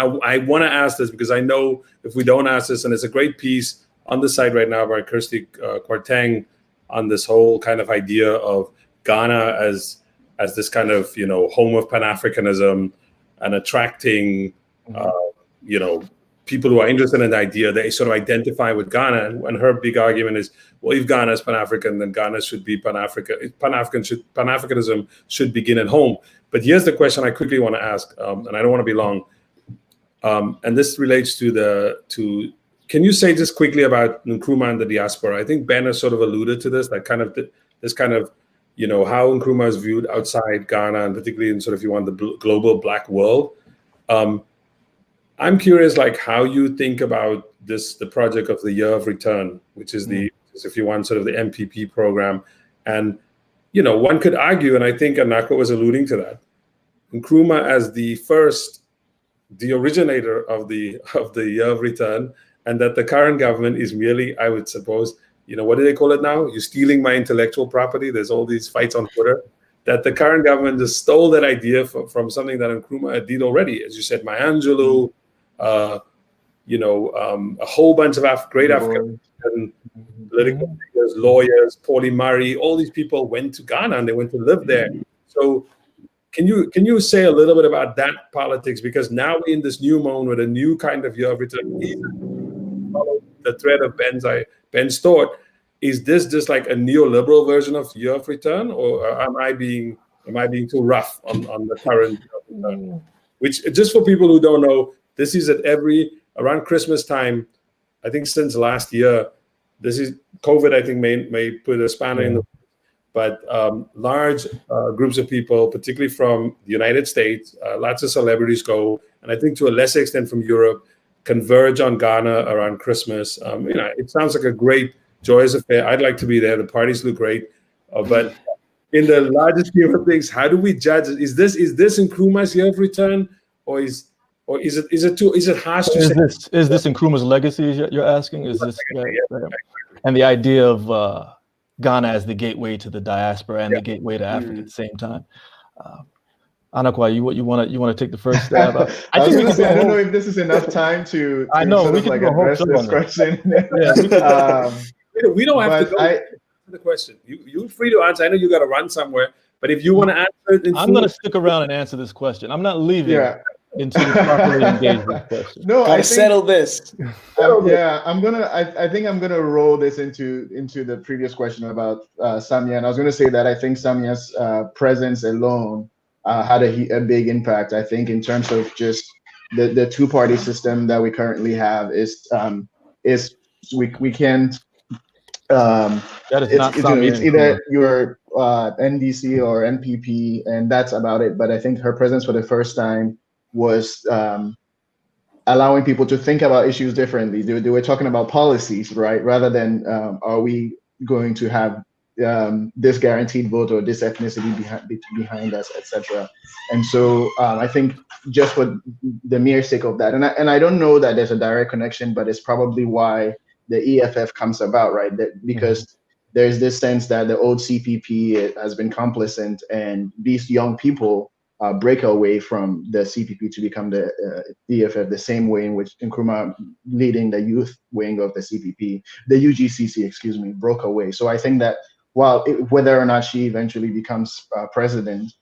to ask this because I know if we don't ask this, and it's a great piece on the site right now by Kirsty Kwarteng on this whole kind of idea of Ghana as this kind of, home of Pan-Africanism and attracting, people who are interested in the idea. They sort of identify with Ghana. And her big argument is, well, if Ghana is Pan-African, then Ghana should be Pan-African. Pan-Africanism should begin at home. But here's the question I quickly want to ask, and I don't want to be long. And this relates to can you say just quickly about Nkrumah and the diaspora? I think Ben has sort of alluded to this, how Nkrumah is viewed outside Ghana, and particularly in sort of, if you want, the global Black world. I'm curious, how you think about the project of the Year of Return, which is if you want, sort of the MPP program. And, one could argue, and I think Anako was alluding to that, Nkrumah as the originator of the Year of Return, and that the current government is merely, I would suppose, what do they call it now? You're stealing my intellectual property. There's all these fights on Twitter. That the current government just stole that idea from something that Nkrumah did already. As you said, Maya Angelou, a whole bunch of great African political figures, lawyers, Paulie Murray, all these people went to Ghana and they went to live there. So can you say a little bit about that politics? Because now we're in this new moment with a new kind of Year of Return. Follow the thread of Ben's thought. Is this just like a neoliberal version of Year of Return, or am I being too rough on the current Year of Return? Which, just for people who don't know, this is around Christmas time. I think since last year, this is COVID. I think may put a spanner in the works, but large groups of people, particularly from the United States, lots of celebrities go, and I think to a lesser extent from Europe, converge on Ghana around Christmas. It sounds like a great, joyous affair. I'd like to be there. The parties look great, but in the larger scheme of things, how do we judge it? Is this Nkrumah's Year of Return, or is it harsh to say? Is this Nkrumah's legacy? You're asking? Is this and the idea of Ghana as the gateway to the diaspora and the gateway to Africa at the same time? Anakwa, you want to take the first stab? I don't know if this is enough time to I know we can address this question. We don't have to go to the question. You're free to answer. I know you got to run somewhere, but if you want to answer it, I'm going to stick around and answer this question. I'm not leaving until you properly engage this question. No, I settle this. I think I'm gonna roll this into the previous question about Samia, and I was going to say that I think Samia's presence alone had a big impact. I think in terms of just the two-party system that we currently have we can't. It's either you're NDC or NPP, and that's about it. But I think her presence for the first time was allowing people to think about issues differently. They were talking about policies, right? Rather than are we going to have this guaranteed vote or this ethnicity behind us, etc. And so I think just for the mere sake of that, and I don't know that there's a direct connection, but it's probably why the EFF comes about, right? Because there's this sense that the old CPP has been complacent, and these young people break away from the CPP to become the EFF, the same way in which Nkrumah, leading the youth wing of the CPP, the UGCC, excuse me, broke away. So I think that whether or not she eventually becomes president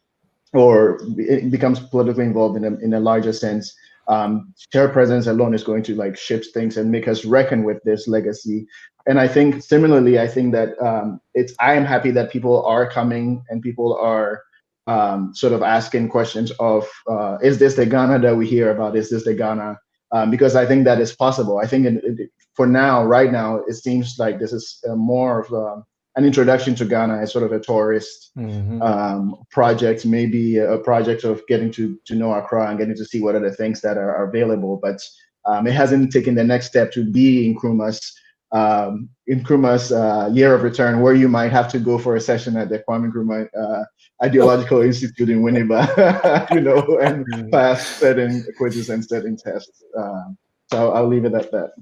or it becomes politically involved in a larger sense, her presence alone is going to like shift things and make us reckon with this legacy. And I think similarly, I think that I am happy that people are coming and people are sort of asking questions of, is this the Ghana that we hear about? Is this the Ghana? Because I think that is possible. I think for now, right now, it seems like this is more of an introduction to Ghana as sort of a tourist project, maybe a project of getting to know Accra and getting to see what are the things that are available. But it hasn't taken the next step to be Nkrumah's year of return, where you might have to go for a session at the Kwame Nkrumah Ideological Institute in Winneba, and pass certain quizzes and certain tests. So I'll leave it at that.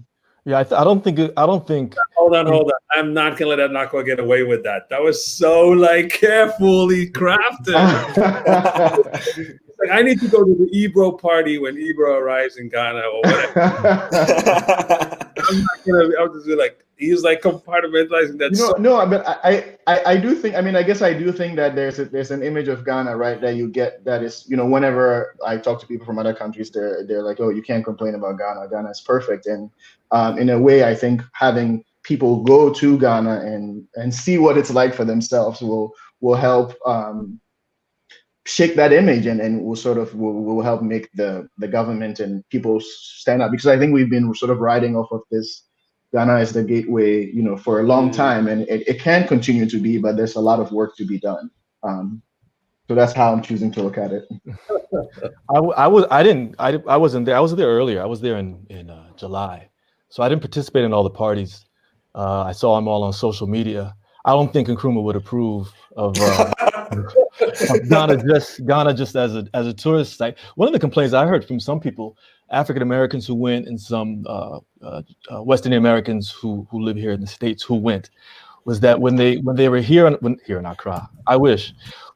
Yeah, I don't think. Hold on. I'm not gonna let Anakwa get away with that. That was so like carefully crafted. Like, I need to go to the Ebro party when Ebro arrives in Ghana or whatever. I'll just be like, he's like compartmentalizing that. No, but I do think. I mean, I guess I do think that there's an image of Ghana, right, that you get that is, whenever I talk to people from other countries, they're like, oh, you can't complain about Ghana. Ghana is perfect. And in a way, I think having people go to Ghana and see what it's like for themselves will help shake that image and will help make the government and people stand up, because I think we've been sort of riding off of this Ghana is the gateway, for a long time, and it can continue to be, but there's a lot of work to be done. So that's how I'm choosing to look at it. I wasn't there. I was there earlier. I was there in July, so I didn't participate in all the parties. I saw them all on social media. I don't think Nkrumah would approve of Ghana just as a tourist site. One of the complaints I heard from some people, African Americans who went, and some West Indian Americans who live here in the States who went, was that when they were here in Accra,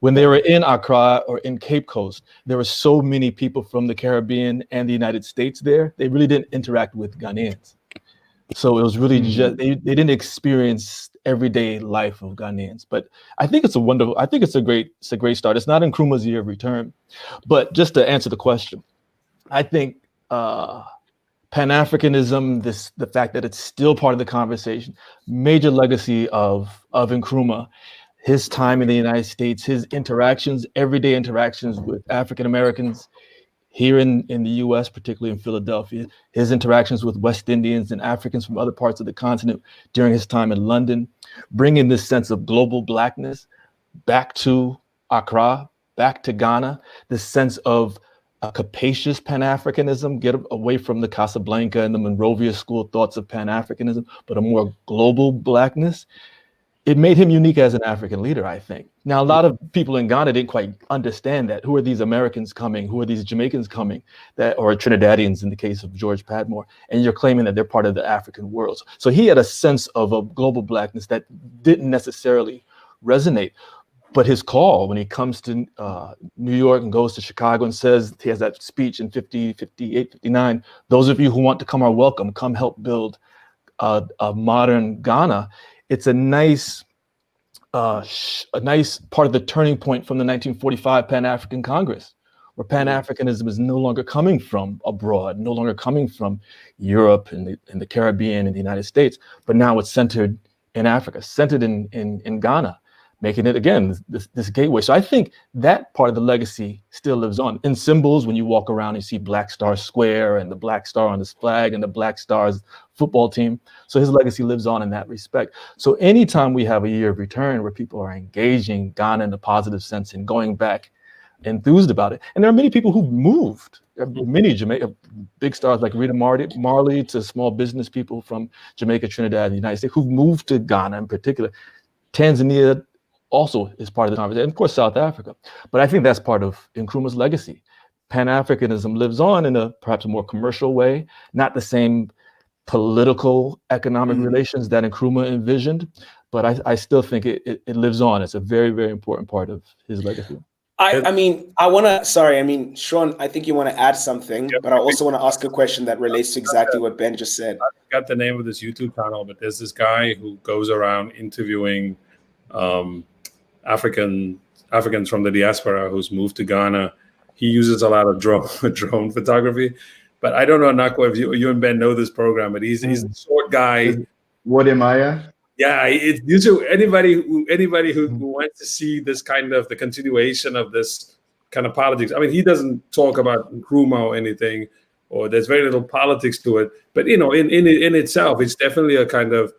when they were in Accra or in Cape Coast, there were so many people from the Caribbean and the United States there. They really didn't interact with Ghanaians. So it was really just they didn't experience everyday life of Ghanaians. But I think it's a great start. It's not Nkrumah's year of return, but just to answer the question, I think Pan-Africanism, the fact that it's still part of the conversation, major legacy of Nkrumah, his time in the United States, his everyday interactions with African Americans here in the US, particularly in Philadelphia, his interactions with West Indians and Africans from other parts of the continent during his time in London, bringing this sense of global Blackness back to Accra, back to Ghana, this sense of a capacious Pan-Africanism, get away from the Casablanca and the Monrovia school thoughts of Pan-Africanism, but a more global Blackness. It made him unique as an African leader, I think. Now, a lot of people in Ghana didn't quite understand that. Who are these Americans coming? Who are these Jamaicans coming? Or Trinidadians in the case of George Padmore. And you're claiming that they're part of the African world. So he had a sense of a global Blackness that didn't necessarily resonate. But his call when he comes to New York and goes to Chicago and says, he has that speech in 50, 58, 59, those of you who want to come are welcome, come help build a modern Ghana. It's a nice part of the turning point from the 1945 Pan-African Congress, where Pan-Africanism is no longer coming from abroad, no longer coming from Europe and the Caribbean and the United States, but now it's centered in Africa, centered in Ghana, making it, again, this gateway. So I think that part of the legacy still lives on. In symbols, when you walk around, you see Black Star Square and the Black Star on his flag and the Black Stars football team. So his legacy lives on in that respect. So anytime we have a year of return where people are engaging Ghana in a positive sense and going back enthused about it, and there are many people who've moved, many Jamaica big stars like Rita Marley to small business people from Jamaica, Trinidad, and the United States who've moved to Ghana in particular. Tanzania also is part of the conversation, and of course South Africa. But I think that's part of Nkrumah's legacy. Pan-Africanism lives on in a perhaps a more commercial way, not the same political, economic relations that Nkrumah envisioned, but I still think it lives on. It's a very, very important part of his legacy. I mean, Sean, I think you want to add something, but I also want to ask a question that relates to exactly what Ben just said. I forgot the name of this YouTube channel, but there's this guy who goes around interviewing Africans from the diaspora who's moved to Ghana. He uses a lot of drone photography, but I don't know, Nakwa, if you and Ben know this program, but he's a short guy. Wodemaya? Yeah, it's usually anybody who wants to see this kind of the continuation of this kind of politics. I mean, he doesn't talk about Nkrumah or anything, or there's very little politics to it. But in itself, it's definitely a kind of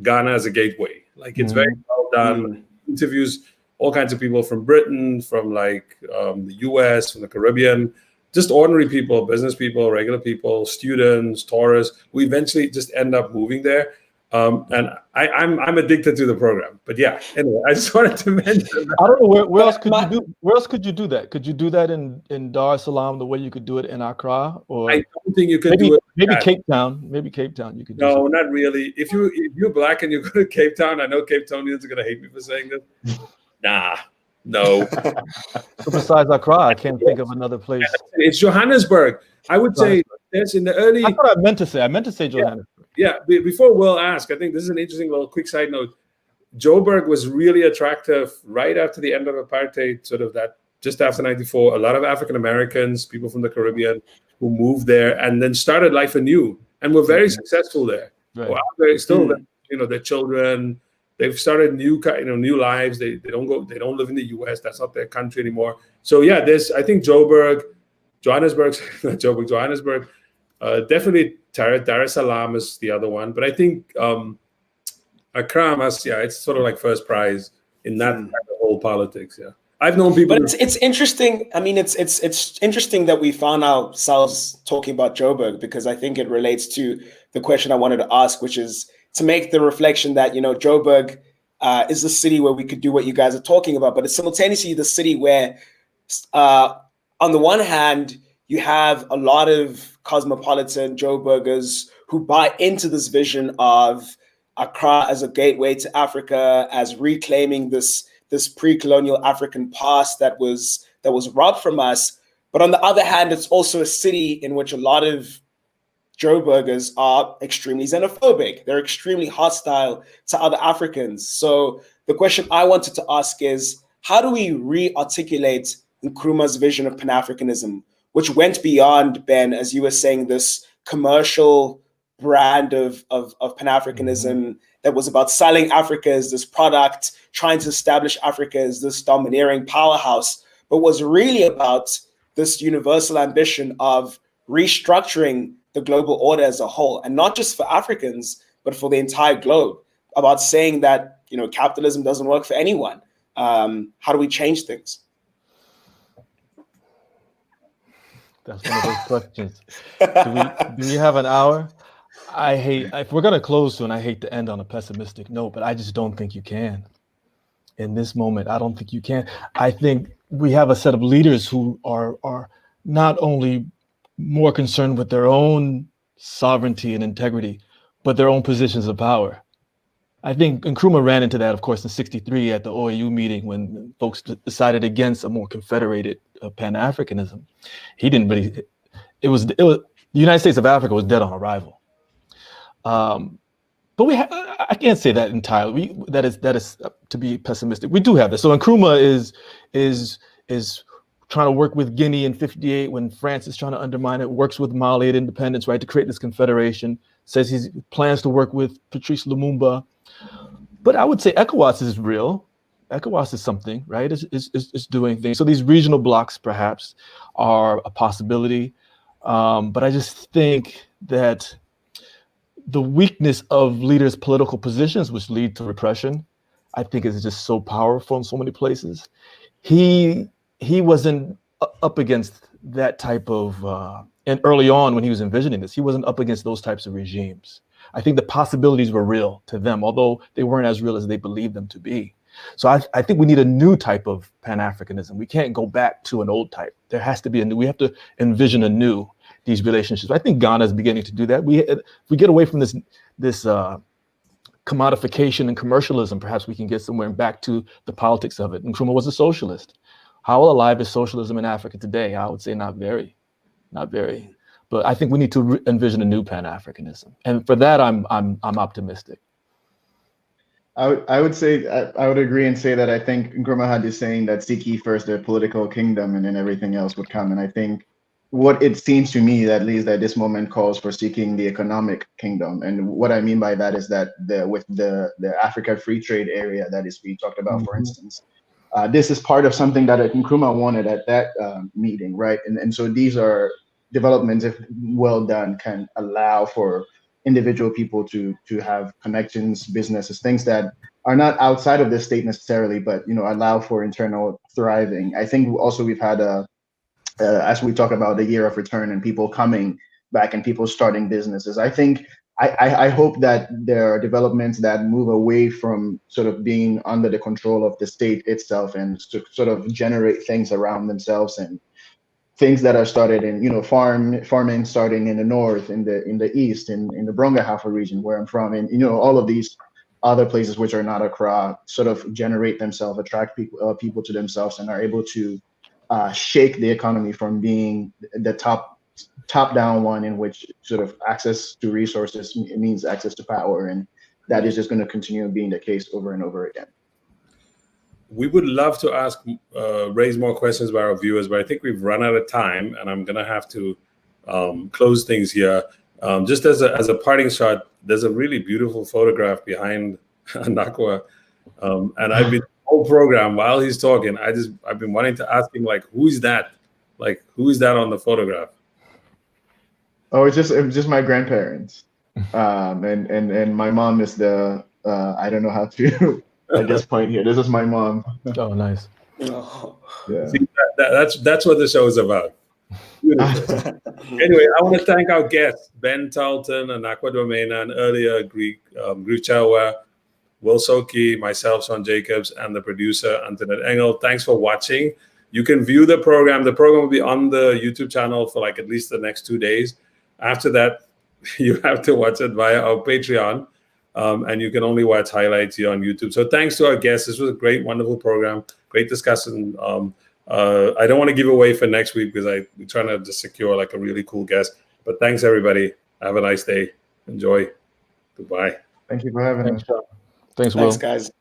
Ghana as a gateway. Like it's very well done. Interviews all kinds of people from Britain, from like the US, from the Caribbean, just ordinary people, business people, regular people, students, tourists, who eventually just end up moving there. And I'm addicted to the program, but yeah. Anyway, I just wanted to mention that. I don't know where else could you do that? Could you do that in Dar es Salaam the way you could do it in Accra? Or I don't think you could do it. Maybe Cape Town. Maybe Cape Town. You could. No, not really. If you're black and you go to Cape Town, I know Cape Townians are gonna hate me for saying this. Nah, no. So besides Accra, I can't think of another place. It's Johannesburg. I would say that's in the early. That's what I meant to say. I meant to say Johannesburg. Yeah, before Will ask, I think this is an interesting little quick side note. Joburg was really attractive right after the end of apartheid, sort of that just after 94. A lot of African Americans, people from the Caribbean who moved there and then started life anew and were very successful there. Right. Well, they're still, their children, they've started new lives. They don't live in the US. That's not their country anymore. So yeah, I think Johannesburg, definitely Dar es Salaam is the other one, but I think Accra, it's sort of like first prize in that kind of whole politics. Yeah, I've known people. But it's interesting. I mean, it's interesting that we found ourselves talking about Joburg, because I think it relates to the question I wanted to ask, which is to make the reflection that Joburg is the city where we could do what you guys are talking about, but it's simultaneously the city where, on the one hand, you have a lot of cosmopolitan Joburgers who buy into this vision of Accra as a gateway to Africa, as reclaiming this pre-colonial African past that was robbed from us. But on the other hand, it's also a city in which a lot of Joburgers are extremely xenophobic. They're extremely hostile to other Africans. So the question I wanted to ask is, how do we re-articulate Nkrumah's vision of Pan-Africanism, which went beyond, Ben, as you were saying, this commercial brand of Pan-Africanism that was about selling Africa as this product, trying to establish Africa as this domineering powerhouse, but was really about this universal ambition of restructuring the global order as a whole, and not just for Africans, but for the entire globe, about saying that, capitalism doesn't work for anyone. How do we change things? That's one of those questions. Do we have an hour? If we're going to close soon, I hate to end on a pessimistic note, but I just don't think you can. In this moment, I don't think you can. I think we have a set of leaders who are not only more concerned with their own sovereignty and integrity, but their own positions of power. I think Nkrumah ran into that, of course, in '63 at the OAU meeting when folks decided against a more confederated Pan-Africanism. He didn't really. It was the United States of Africa was dead on arrival. But I can't say that entirely. That is to be pessimistic. We do have this. So Nkrumah is trying to work with Guinea in '58 when France is trying to undermine it. Works with Mali at independence, right, to create this confederation. Says he plans to work with Patrice Lumumba. But I would say ECOWAS is real. ECOWAS is something, right? It's doing things. So these regional blocs perhaps are a possibility. But I just think that the weakness of leaders' political positions, which lead to repression, I think is just so powerful in so many places. He wasn't up against that type of, and early on when he was envisioning this, he wasn't up against those types of regimes. I think the possibilities were real to them, although they weren't as real as they believed them to be. So I think we need a new type of Pan-Africanism. We can't go back to an old type. There has to be we have to envision anew these relationships. I think Ghana is beginning to do that. If we get away from this commodification and commercialism, perhaps we can get somewhere and back to the politics of it. Nkrumah was a socialist. How alive is socialism in Africa today? I would say not very, not very. But I think we need to envision a new Pan-Africanism, and for that, I'm optimistic. I would say I would agree and say that I think Nkrumah had this saying that seek ye first the political kingdom and then everything else would come. And I think what it seems to me, at least at this moment, calls for seeking the economic kingdom. And what I mean by that is that with the Africa Free Trade Area that is we talked about, for instance, this is part of something that Nkrumah wanted at that meeting, right? And so these are developments, if well done, can allow for individual people to have connections, businesses, things that are not outside of the state necessarily, but allow for internal thriving. I think also we've had as we talk about the year of return and people coming back and people starting businesses. I think I hope that there are developments that move away from sort of being under the control of the state itself and to sort of generate things around themselves, and things that are started in farming starting in the north, in the east, in the Brongahafo region where I'm from, and all of these other places which are not Accra sort of generate themselves, attract people to themselves, and are able to shake the economy from being the top-down one, in which sort of access to resources means access to power, and that is just going to continue being the case over and over again. We would love to raise more questions by our viewers, but I think we've run out of time, and I'm going to have to close things here. Just as a parting shot, there's a really beautiful photograph behind Nakwa, and I've been the whole program while he's talking. I've been wanting to ask him, like, who is that? Like, who is that on the photograph? Oh, it's just my grandparents, and my mom is the I don't know how to. At this point here, this is my mom. Oh, nice. Oh. Yeah. See, that's what the show is about. Anyway, I want to thank our guests, Ben Talton and Nakwa Domena, and earlier Grief Chawa, Will Soki, myself, Sean Jacobs, and the producer, Antoinette Engel. Thanks for watching. You can view the program. The program will be on the YouTube channel for like at least the next 2 days. After that, you have to watch it via our Patreon. And you can only watch highlights here on YouTube. So thanks to our guests. This was a great, wonderful program. Great discussion. I don't want to give away for next week because we're trying to just secure like a really cool guest. But thanks, everybody. Have a nice day. Enjoy. Goodbye. Thank you for having us. Thanks, Will. Thanks, guys.